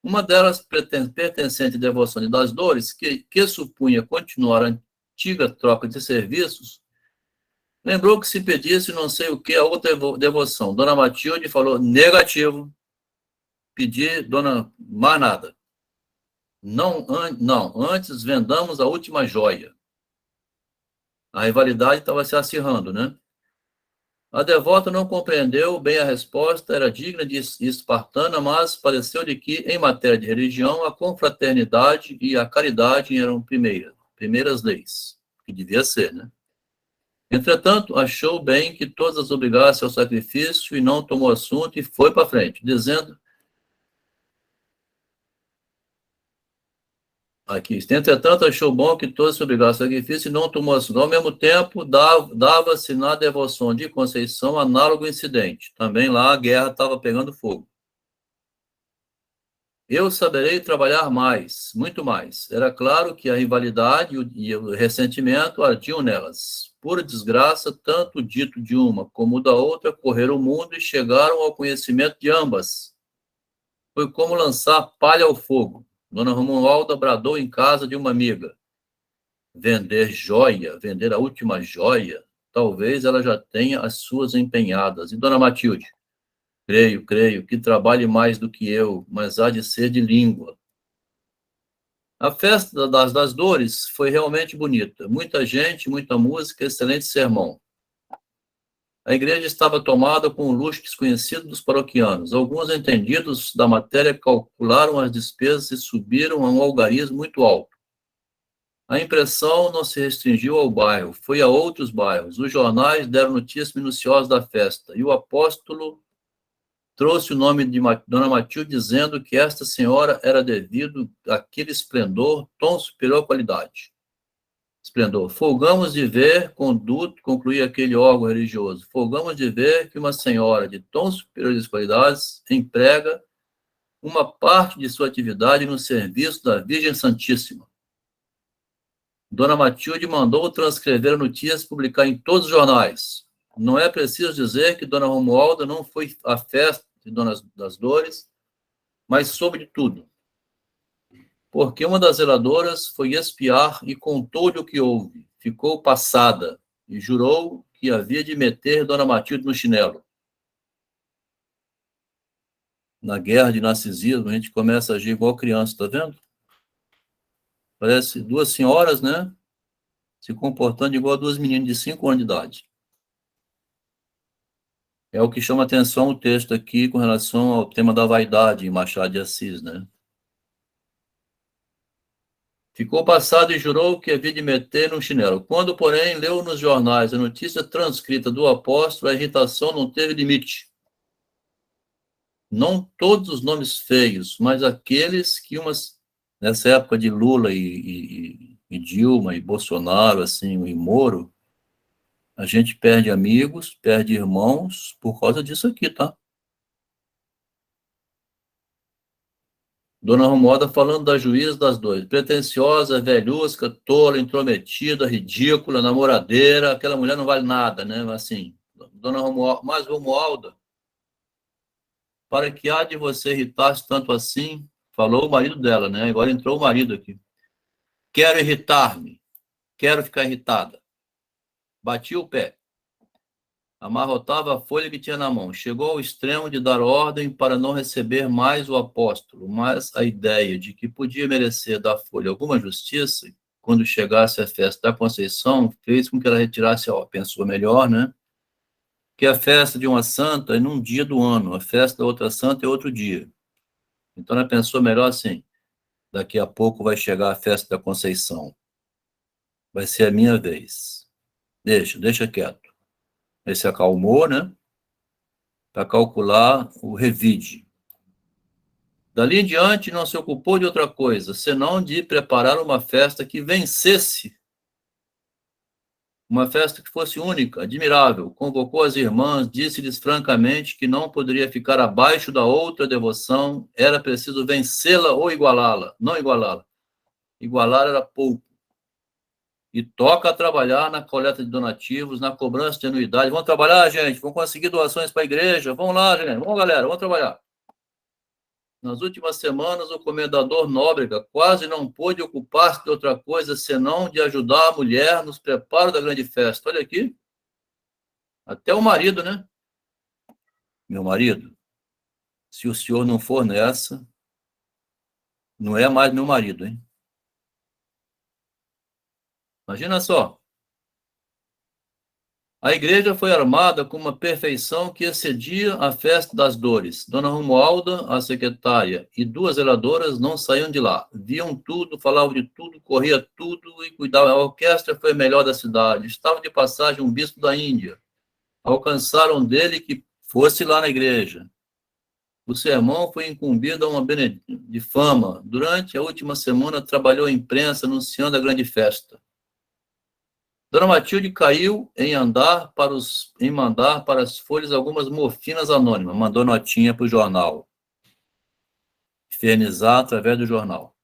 Uma delas, pertencente à devoção de das Dores, que supunha continuar a antiga troca de serviços, lembrou que se pedisse não sei o que a outra devoção. Dona Matilde falou negativo, pedir dona mais nada. Não, antes vendamos a última joia. A rivalidade estava se acirrando, né? A devota não compreendeu bem a resposta, era digna de espartana, mas pareceu-lhe que, em matéria de religião, a confraternidade e a caridade eram primeiras leis, que devia ser, né? Entretanto, achou bem que todas as obrigassem ao sacrifício e não tomou assunto e foi para frente, dizendo... Aqui, entretanto, achou bom que todos se obrigassem ao sacrifício e não tomou assunto. Ao mesmo tempo, dava-se na devoção de Conceição análogo incidente. Também lá a guerra estava pegando fogo. Eu saberei trabalhar mais, muito mais. Era claro que a rivalidade e o ressentimento ardiam nelas. Por desgraça, tanto o dito de uma como o da outra correram o mundo e chegaram ao conhecimento de ambas. Foi como lançar palha ao fogo. Dona Romualda bradou em casa de uma amiga. Vender joia, vender a última joia, talvez ela já tenha as suas empenhadas. E Dona Matilde? Creio, que trabalhe mais do que eu, mas há de ser de língua. A festa das Dores foi realmente bonita. Muita gente, muita música, excelente sermão. A igreja estava tomada com um luxo desconhecido dos paroquianos. Alguns entendidos da matéria calcularam as despesas e subiram a um algarismo muito alto. A impressão não se restringiu ao bairro, foi a outros bairros. Os jornais deram notícias minuciosas da festa, e o apóstolo trouxe o nome de Dona Matilde, dizendo que esta senhora era devido àquele esplendor, tom superior à qualidade. Esplendor. Folgamos de ver, conduto, concluía aquele órgão religioso, folgamos de ver que uma senhora de tão superiores qualidades emprega uma parte de sua atividade no serviço da Virgem Santíssima. Dona Matilde mandou transcrever a notícia e publicar em todos os jornais. Não é preciso dizer que Dona Romualda não foi à festa de Dona das Dores, mas soube de tudo. Porque uma das zeladoras foi espiar e contou-lhe o que houve. Ficou passada e jurou que havia de meter Dona Matilde no chinelo. Na guerra de narcisismo, a gente começa a agir igual criança, tá vendo? Parece duas senhoras, né? Se comportando igual a duas meninas de 5 anos de idade. É o que chama atenção o texto aqui com relação ao tema da vaidade em Machado de Assis, né? Ficou passado e jurou que havia de meter no chinelo. Quando, porém, leu nos jornais a notícia transcrita do apóstolo, a irritação não teve limite. Não todos os nomes feios, mas aqueles que nessa época de Lula e Dilma e Bolsonaro, assim, e Moro, a gente perde amigos, perde irmãos por causa disso aqui, tá? Dona Romualda falando da juíza das Dores. Pretensiosa, velhusca, tola, intrometida, ridícula, namoradeira. Aquela mulher não vale nada, né? Assim, Dona Romualda, mas Romualda, para que há de você irritar-se tanto assim, falou o marido dela, né? Agora entrou o marido aqui. Quero irritar-me. Quero ficar irritada. Bati o pé. Amarrotava a folha que tinha na mão. Chegou ao extremo de dar ordem para não receber mais o apóstolo, mas a ideia de que podia merecer da folha alguma justiça, quando chegasse a festa da Conceição, fez com que ela retirasse, pensou melhor, né? Que a festa de uma santa é num dia do ano, a festa da outra santa é outro dia. Então ela pensou melhor assim, daqui a pouco vai chegar a festa da Conceição. Vai ser a minha vez. Deixa quieto. Ele se acalmou, né? Para calcular o revide. Dali em diante não se ocupou de outra coisa, senão de preparar uma festa que vencesse, uma festa que fosse única, admirável. Convocou as irmãs, disse-lhes francamente que não poderia ficar abaixo da outra devoção, era preciso vencê-la ou igualá-la, não igualá-la. Igualar era pouco. E toca a trabalhar na coleta de donativos, na cobrança de anuidade. Vamos trabalhar, gente, vamos conseguir doações para a igreja, vamos lá, gente, vamos, galera, vamos trabalhar. Nas últimas semanas, o comendador Nóbrega quase não pôde ocupar-se de outra coisa senão de ajudar a mulher nos preparos da grande festa. Olha aqui. Até o marido, né? Meu marido, se o senhor não for nessa, não é mais meu marido, hein? Imagina só. A igreja foi armada com uma perfeição que excedia a festa das dores. Dona Romualda, a secretária, e 2 zeladoras não saíam de lá. Viam tudo, falavam de tudo, corria tudo e cuidavam. A orquestra foi a melhor da cidade. Estava de passagem um bispo da Índia. Alcançaram dele que fosse lá na igreja. O sermão foi incumbido a uma de fama. Durante a última semana, trabalhou a imprensa anunciando a grande festa. Dona Matilde caiu em mandar para as folhas algumas morfinas anônimas, mandou notinha para o jornal, infernizar através do jornal,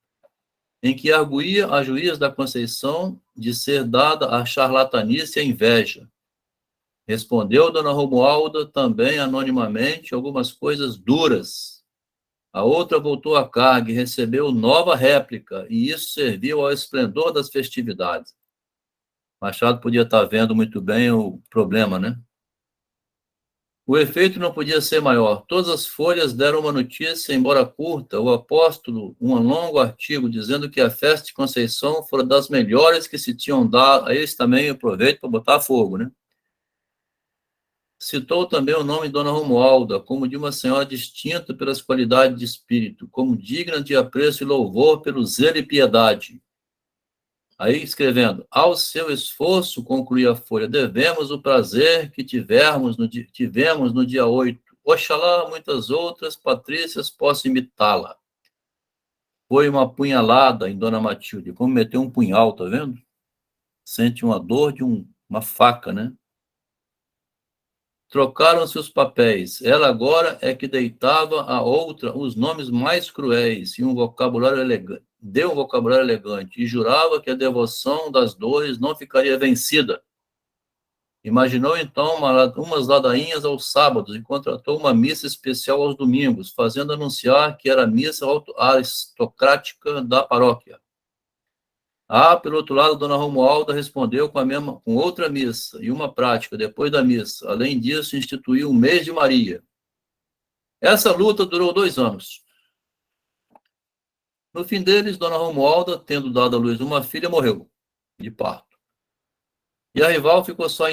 em que arguía a juiz da Conceição de ser dada a charlatanice e a inveja. Respondeu Dona Romualda também anonimamente algumas coisas duras. A outra voltou à carga e recebeu nova réplica, e isso serviu ao esplendor das festividades. Machado podia estar vendo muito bem o problema, né? O efeito não podia ser maior. Todas as folhas deram uma notícia, embora curta, o apóstolo, um longo artigo dizendo que a festa de Conceição fora das melhores que se tinham dado. Aí eles também aproveitam para botar fogo, né? Citou também o nome de Dona Romualda, como de uma senhora distinta pelas qualidades de espírito, como digna de apreço e louvor pelo zelo e piedade. Aí, escrevendo, ao seu esforço, concluía a folha, devemos o prazer que tivemos no dia 8. Oxalá muitas outras patrícias possam imitá-la. Foi uma punhalada em Dona Matilde, como meteu um punhal, tá vendo? Sente uma dor de uma faca, né? Trocaram-se os papéis. Ela agora é que deitava a outra os nomes mais cruéis e um vocabulário elegante. Deu um vocabulário elegante e jurava que a devoção das dores não ficaria vencida. Imaginou, então, umas ladainhas aos sábados e contratou uma missa especial aos domingos, fazendo anunciar que era a missa aristocrática da paróquia. Pelo outro lado, Dona Romualda respondeu com outra missa e uma prática depois da missa. Além disso, instituiu um mês de Maria. Essa luta durou 2 anos. No fim deles, Dona Romualda, tendo dado à luz uma filha, morreu de parto. E a rival ficou só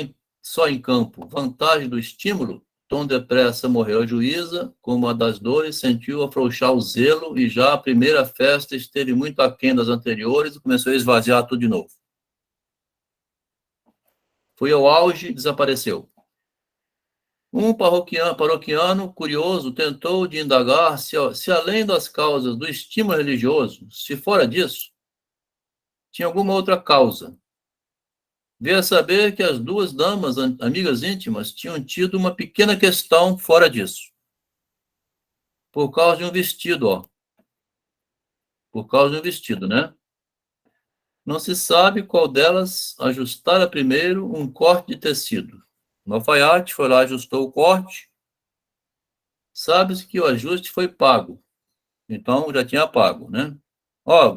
em campo. Vantagem do estímulo, tão depressa morreu a juíza, como a das dores, sentiu afrouxar o zelo e já a primeira festa esteve muito aquém das anteriores e começou a esvaziar tudo de novo. Foi ao auge e desapareceu. Um paroquiano curioso tentou de indagar se além das causas do estímulo religioso, se fora disso, tinha alguma outra causa. Veio a saber que as 2 damas, amigas íntimas, tinham tido uma pequena questão fora disso. Por causa de um vestido, Por causa de um vestido, né? Não se sabe qual delas ajustara primeiro um corte de tecido. O alfaiate foi lá, ajustou o corte. Sabe-se que o ajuste foi pago. Então, já tinha pago, né?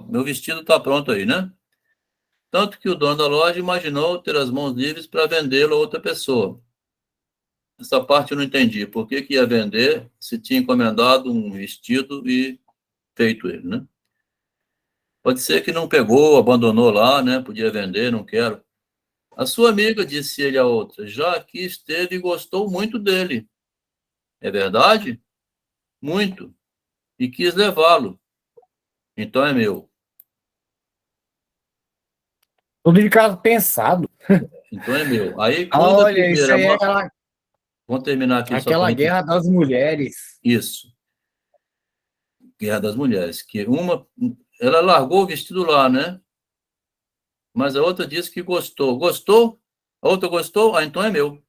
Meu vestido está pronto aí, né? Tanto que o dono da loja imaginou ter as mãos livres para vendê-lo a outra pessoa. Essa parte eu não entendi. Por que ia vender se tinha encomendado um vestido e feito ele, né? Pode ser que não pegou, abandonou lá, né? Podia vender, não quero. A sua amiga, disse ele à outra, já aqui esteve e gostou muito dele. É verdade? Muito. E quis levá-lo. Então é meu. Tudo de caso pensado. Então é meu. Aí, quando Olha, isso aí é Vamos terminar aqui. aquela guerra das mulheres. Isso. Guerra das Mulheres, que ela largou o vestido lá, né? Mas a outra disse que gostou. Gostou? A outra gostou? Ah, então é meu.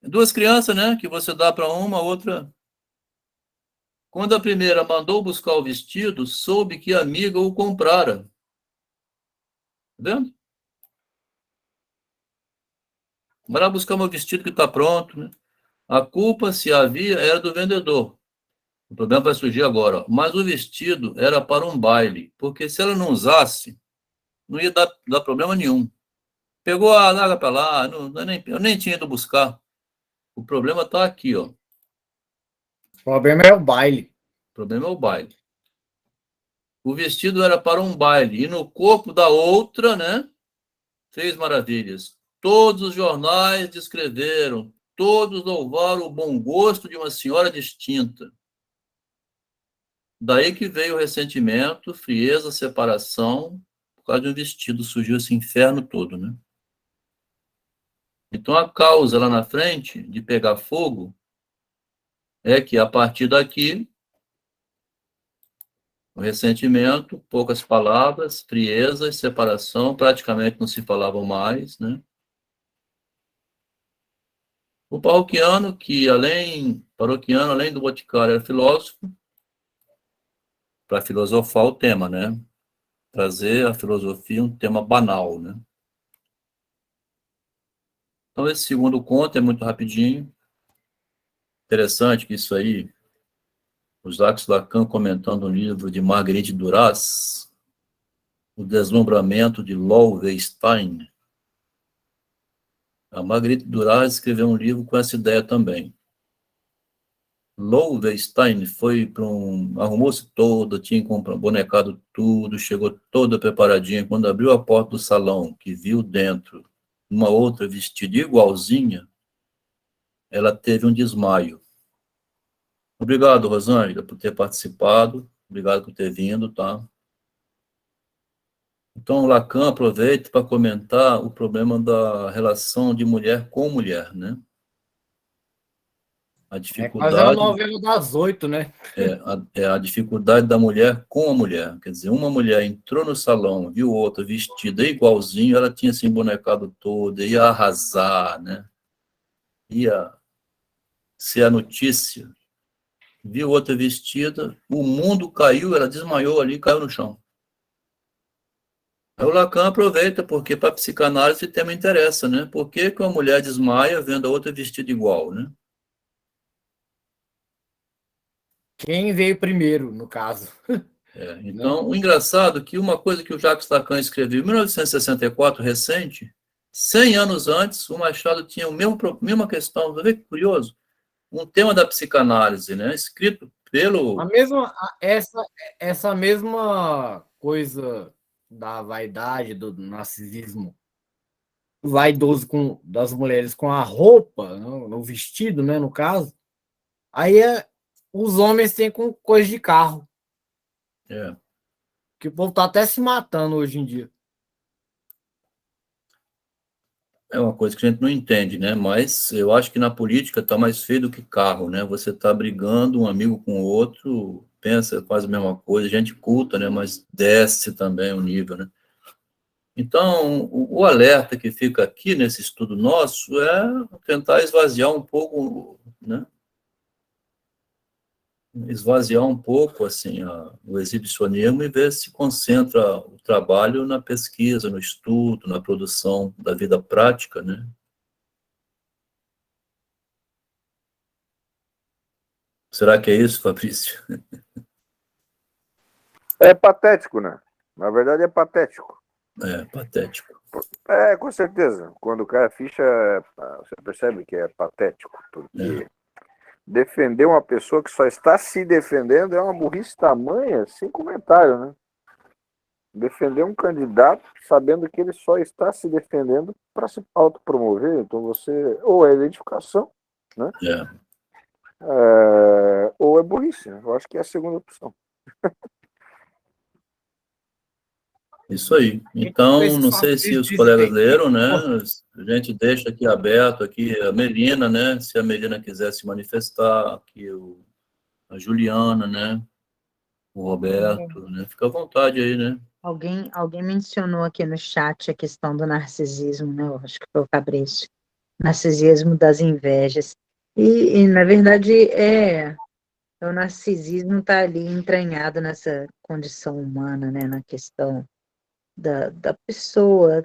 Duas crianças, né? Que você dá para uma, a outra... Quando a primeira mandou buscar o vestido, soube que a amiga o comprara. Tá vendo? Vai lá buscar meu vestido que está pronto, né? A culpa, se havia, era do vendedor. O problema vai surgir agora. Ó. Mas o vestido era para um baile, porque se ela não usasse, não ia dar problema nenhum. Pegou a larga para lá, eu nem tinha ido buscar. O problema está aqui, ó. O problema é o baile. O problema é o baile. O vestido era para um baile, e no corpo da outra, né, fez maravilhas. Todos os jornais descreveram, todos louvaram o bom gosto de uma senhora distinta. Daí que veio o ressentimento, frieza, separação, por causa de um vestido, surgiu esse inferno todo, né? Então, a causa lá na frente de pegar fogo é que, a partir daqui, o ressentimento, poucas palavras, frieza, separação, praticamente não se falavam mais, né? O paroquiano, além do boticário, era filósofo, para filosofar o tema, né? Trazer a filosofia um tema banal, né? Então, esse segundo conto é muito rapidinho. Interessante que isso aí, o Jacques Lacan comentando um livro de Marguerite Duras, O Deslumbramento de Lowenstein. A Marguerite Duras escreveu um livro com essa ideia também. Lowenstein foi para arrumou-se toda, tinha bonecado tudo, chegou toda preparadinha. Quando abriu a porta do salão, que viu dentro uma outra vestida igualzinha, ela teve um desmaio. Obrigado, Rosângela, por ter participado. Obrigado por ter vindo, tá? Então, Lacan aproveita para comentar o problema da relação de mulher com mulher, né? A dificuldade... É quase a novela das 8, né? É a dificuldade da mulher com a mulher. Quer dizer, uma mulher entrou no salão, viu outra vestida igualzinho, ela tinha se embonecado toda, ia arrasar, né? Ia ser a notícia. Viu outra vestida, o mundo caiu, ela desmaiou ali, caiu no chão. Aí o Lacan aproveita, porque para a psicanálise o tema interessa, né? Por que uma mulher desmaia vendo a outra vestida igual, né? Quem veio primeiro, no caso. Então, o engraçado é que uma coisa que o Jacques Lacan escreveu em 1964, recente, 100 anos antes, o Machado tinha a mesma questão. Você vê que curioso? Um tema da psicanálise, né? Escrito pelo... Essa mesma coisa da vaidade, do narcisismo vaidoso das mulheres com a roupa, no vestido, né, no caso, aí os homens têm com coisa de carro. Que o povo tá até se matando hoje em dia. É uma coisa que a gente não entende, né? Mas eu acho que na política tá mais feio do que carro, né? Você tá brigando um amigo com o outro, pensa quase a mesma coisa, gente culta, né? Mas desce também o nível, né? Então, o alerta que fica aqui nesse estudo nosso é tentar esvaziar um pouco, né? Esvaziar um pouco, assim, o exibicionismo e ver se concentra o trabalho na pesquisa, no estudo, na produção da vida prática, né? Será que é isso, Fabrício? É patético, né? Na verdade é patético. É, patético. Com certeza. Quando cai a ficha, você percebe que é patético, porque defender uma pessoa que só está se defendendo é uma burrice tamanha, sem comentário, né? Defender um candidato sabendo que ele só está se defendendo para se autopromover, então você... Ou é identificação, né? Ou é burrice, né? Eu acho que é a segunda opção. Isso aí. Então, não sei se os colegas leram, né? A gente deixa aqui aberto aqui a Melina, né? Se a Melina quiser se manifestar, aqui a Juliana, né? o Roberto, né? Fica à vontade aí, né? Alguém mencionou aqui no chat a questão do narcisismo, né? Eu acho que foi o Fabrício. Narcisismo das invejas. Na verdade, o narcisismo está ali entranhado nessa condição humana, né? Na questão da pessoa.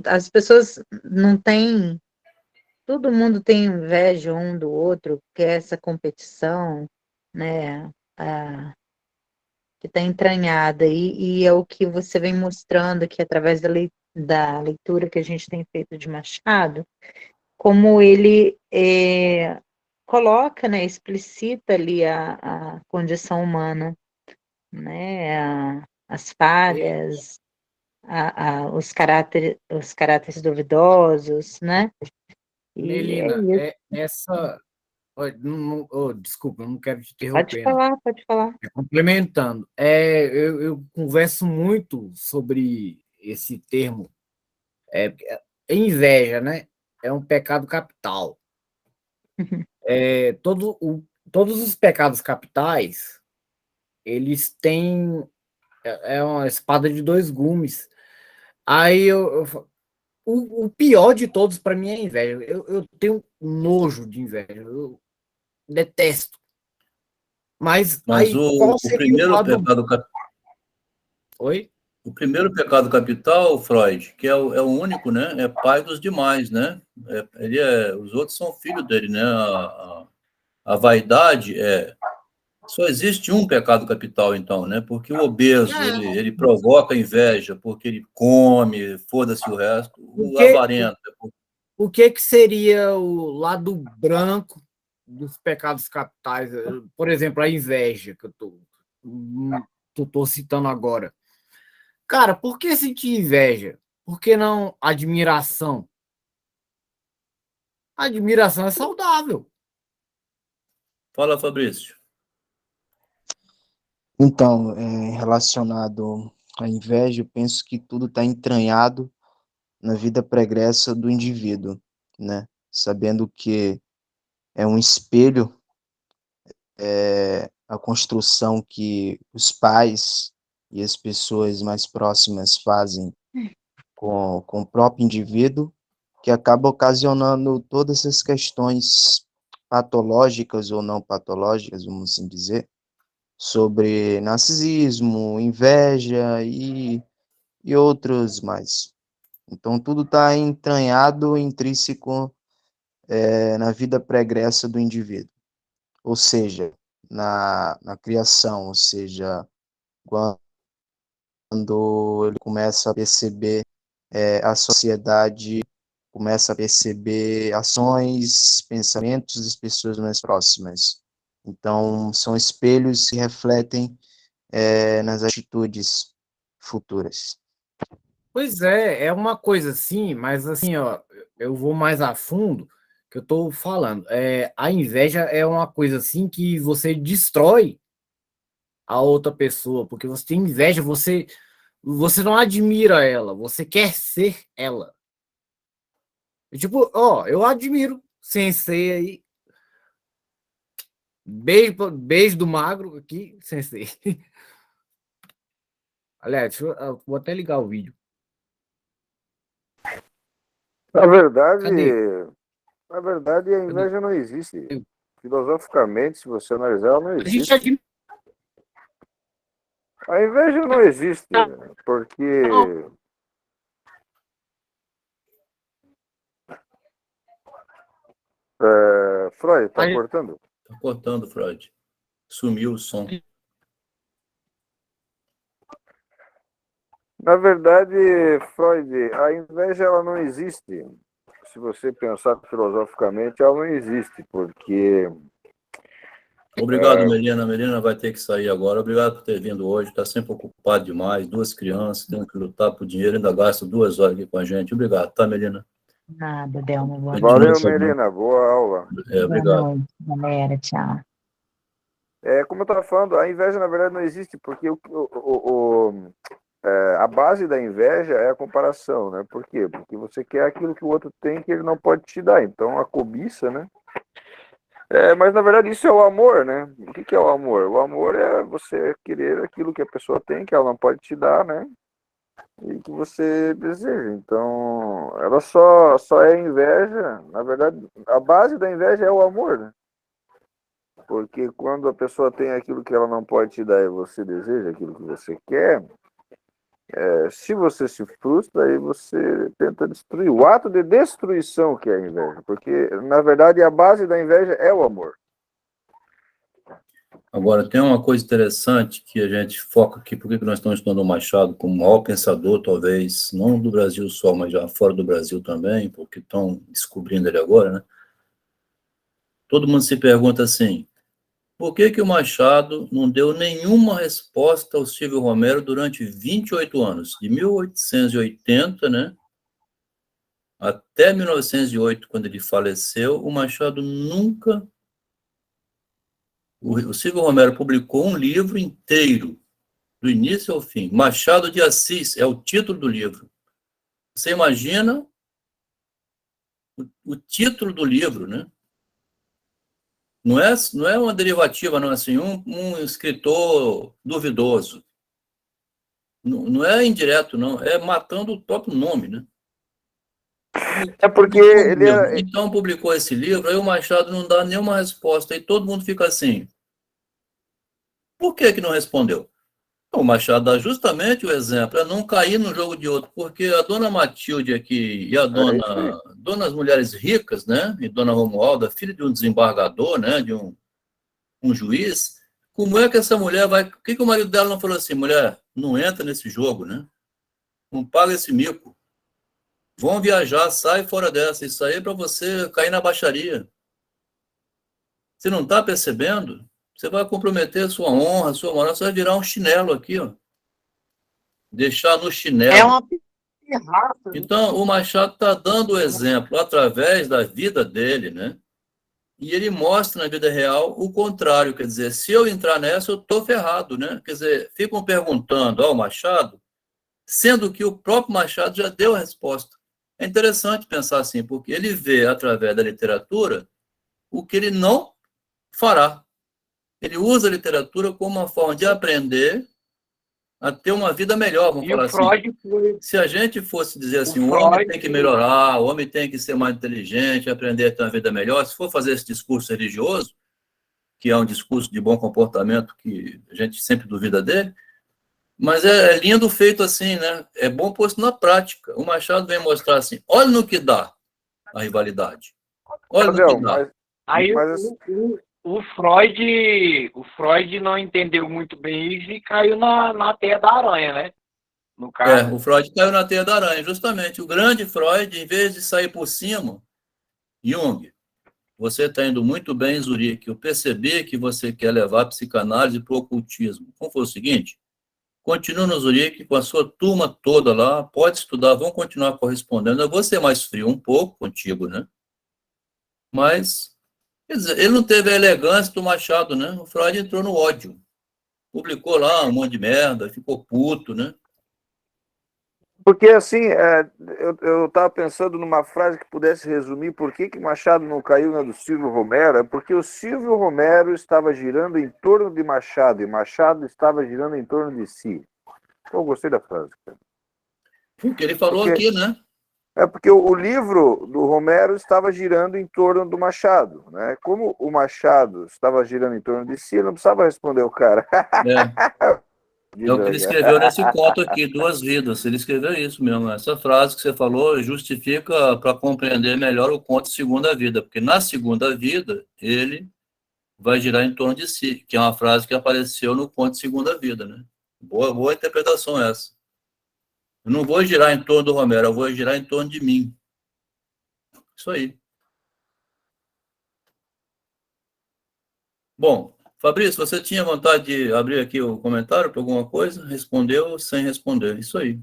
As pessoas não têm. Todo mundo tem inveja um do outro, quer essa competição, né? Que está entranhada, e é o que você vem mostrando aqui através da leitura que a gente tem feito de Machado, como ele coloca, né, explicita ali a condição humana, né, as falhas, os caráteres duvidosos, né? E é Melina, isso. essa. Desculpa, eu não quero te Pode interromper, não. falar, pode falar. Complementando, eu converso muito sobre esse termo, é, inveja, né? É um pecado capital. Todos os pecados capitais, eles têm uma espada de dois gumes. Aí o pior de todos para mim é a inveja. Eu tenho nojo de inveja, eu detesto. Mas Mas aí, qual o seria o primeiro lado. pecado, Oi? o primeiro pecado capital, Freud, que é o único, né? É pai dos demais, né? Os outros são filhos dele, né? A vaidade só existe um pecado capital, então, né? Porque o obeso, ele provoca inveja, porque ele come, foda-se o resto. O avarento. O que seria o lado branco dos pecados capitais? Por exemplo, a inveja, que eu tô citando agora. Cara, por que sentir inveja? Por que não admiração? A admiração é saudável. Fala, Fabrício. Então, relacionado à inveja, eu penso que tudo está entranhado na vida pregressa do indivíduo, né? Sabendo que é um espelho, a construção que os pais e as pessoas mais próximas fazem com o próprio indivíduo, que acaba ocasionando todas essas questões patológicas ou não patológicas, vamos assim dizer, sobre narcisismo, inveja e outros mais. Então, tudo está entranhado, intrínseco na vida pregressa do indivíduo. Ou seja, na criação, ou seja, quando ele começa a perceber a sociedade, começa a perceber ações, pensamentos das pessoas mais próximas. Então, são espelhos que refletem nas atitudes futuras. Pois é uma coisa assim, mas assim, ó, eu vou mais a fundo que eu estou falando. A inveja é uma coisa assim que você destrói a outra pessoa, porque você tem inveja, você não admira ela, você quer ser ela. Tipo, ó, eu admiro Sensei aí. Beijo do magro aqui, Sensei. Aliás, eu vou até ligar o vídeo. Na verdade, Cadê? a inveja não existe. Filosoficamente, se você analisar, ela não A gente existe. admira. A inveja não existe, porque Freud, está cortando? Está cortando, Freud. Sumiu o som. Na verdade, Freud, a inveja ela não existe. Se você pensar filosoficamente, ela não existe, porque... Obrigado, Melina. Melina vai ter que sair agora. Obrigado por ter vindo hoje. Está sempre ocupado demais. 2 crianças, tendo que lutar por dinheiro. Ainda gasta 2 horas aqui com a gente. Obrigado, tá, Melina? Nada, Delma. Boa Valeu, noite. Melina. Boa aula. Obrigado. Boa noite, galera. Tchau. Como eu estava falando, a inveja, na verdade, não existe, porque a base da inveja é a comparação, né? Por quê? Porque você quer aquilo que o outro tem que ele não pode te dar. Então, a cobiça, né? Mas na verdade isso é o amor, né? O que é o amor? O amor é você querer aquilo que a pessoa tem, que ela não pode te dar, né? E que você deseja. Então, ela só é inveja. Na verdade, a base da inveja é o amor, né? Porque quando a pessoa tem aquilo que ela não pode te dar e você deseja aquilo que você quer, se você se frustra, aí você tenta destruir. O ato de destruição que é a inveja. Porque, na verdade, a base da inveja é o amor. Agora, tem uma coisa interessante que a gente foca aqui, por que nós estamos estudando o Machado como o maior pensador, talvez, não do Brasil só, mas já fora do Brasil também, porque estão descobrindo ele agora, né? Todo mundo se pergunta assim, por que o Machado não deu nenhuma resposta ao Silvio Romero durante 28 anos? De 1880, né, até 1908, quando ele faleceu, o Machado nunca... O Silvio Romero publicou um livro inteiro, do início ao fim. Machado de Assis é o título do livro. Você imagina o título do livro, né? Não é uma derivativa, não, assim, um escritor duvidoso. Não é indireto, não, é matando o próprio nome, né? É porque ele é... Então publicou esse livro, aí o Machado não dá nenhuma resposta, aí todo mundo fica assim, por que não respondeu? O Machado dá justamente o exemplo, é não cair no jogo de outro, porque a dona Matilde aqui e a donas mulheres ricas, né, e dona Romualda, filha de um desembargador, né, de um juiz, como é que essa mulher vai... Por que o marido dela não falou assim, mulher, não entra nesse jogo, né? Não paga esse mico. Vão viajar, sai fora dessa. Isso aí é para você cair na baixaria. Você não está percebendo? Você vai comprometer a sua honra, a sua moral, você vai virar um chinelo aqui, ó. Deixar no chinelo. É uma pirraça. Então, o Machado está dando o exemplo através da vida dele, né? E ele mostra na vida real o contrário, quer dizer, se eu entrar nessa, eu estou ferrado, né? Quer dizer, ficam perguntando ao Machado, sendo que o próprio Machado já deu a resposta. É interessante pensar assim, porque ele vê, através da literatura, o que ele não fará. Ele usa a literatura como uma forma de aprender a ter uma vida melhor, vamos falar assim. Se a gente fosse dizer assim, o homem tem que melhorar, o homem tem que ser mais inteligente, aprender a ter uma vida melhor, se for fazer esse discurso religioso, que é um discurso de bom comportamento, que a gente sempre duvida dele, mas é lindo feito assim, né? É bom posto na prática. O Machado vem mostrar assim, olha no que dá a rivalidade. Olha no que dá. Aí o Freud não entendeu muito bem isso e caiu na teia da aranha, né? No caso. O Freud caiu na teia da aranha, justamente. O grande Freud, em vez de sair por cima, Jung, você está indo muito bem em Zurique. Eu percebi que você quer levar a psicanálise para o ocultismo. Como foi o seguinte? Continua no Zurique com a sua turma toda lá, pode estudar, vão continuar correspondendo. Eu vou ser mais frio um pouco contigo, né? Mas, quer dizer, ele não teve a elegância do Machado, né? O Freud entrou no ódio. Publicou lá um monte de merda, ficou puto, né? Porque, assim, eu estava pensando numa frase que pudesse resumir por que Machado não caiu na do Silvio Romero. É porque o Silvio Romero estava girando em torno de Machado e Machado estava girando em torno de si. Eu gostei da frase, cara. O que ele falou aqui, né? É porque o livro do Romero estava girando em torno do Machado, né? Como o Machado estava girando em torno de si, ele não precisava responder o cara. É o que ele escreveu nesse conto aqui, Duas Vidas. Ele escreveu isso mesmo. Essa frase que você falou justifica para compreender melhor o conto Segunda Vida, porque na Segunda Vida ele vai girar em torno de si, que é uma frase que apareceu no conto Segunda Vida, né? Boa interpretação essa. Eu não vou girar em torno do Romero, eu vou girar em torno de mim. Isso aí. Bom, Fabrício, você tinha vontade de abrir aqui o comentário para alguma coisa? Respondeu sem responder. Isso aí.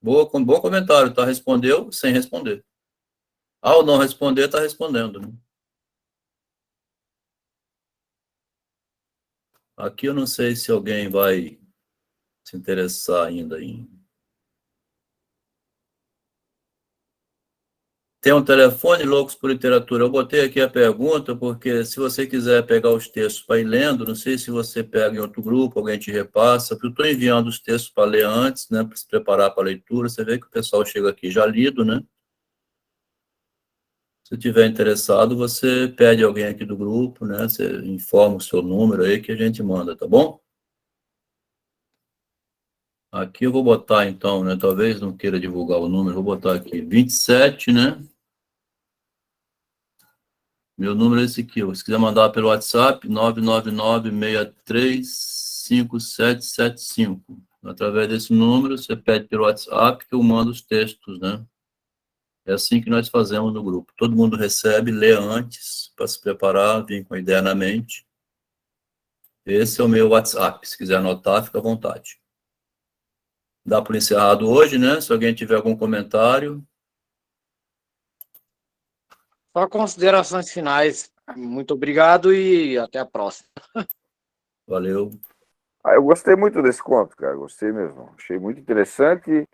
Bom comentário, tá? Respondeu sem responder. Ao não responder, tá respondendo, né? Aqui eu não sei se alguém vai se interessar ainda em... Tem um telefone, Loucos por Literatura. Eu botei aqui a pergunta, porque se você quiser pegar os textos para ir lendo, não sei se você pega em outro grupo, alguém te repassa, porque eu estou enviando os textos para ler antes, né, para se preparar para a leitura. Você vê que o pessoal chega aqui já lido, né? Se tiver interessado, você pede alguém aqui do grupo, né? Você informa o seu número aí que a gente manda, tá bom? Aqui eu vou botar, então, né? Talvez não queira divulgar o número, vou botar aqui 27, né? Meu número é esse aqui. Se quiser mandar pelo WhatsApp, 999-635775. Através desse número, você pede pelo WhatsApp que eu mando os textos, né? É assim que nós fazemos no grupo. Todo mundo recebe, lê antes, para se preparar, vir com a ideia na mente. Esse é o meu WhatsApp. Se quiser anotar, fica à vontade. Dá por encerrado hoje, né? Se alguém tiver algum comentário. Só considerações finais. Muito obrigado e até a próxima. Valeu. Eu gostei muito desse conto, cara. Gostei mesmo. Achei muito interessante.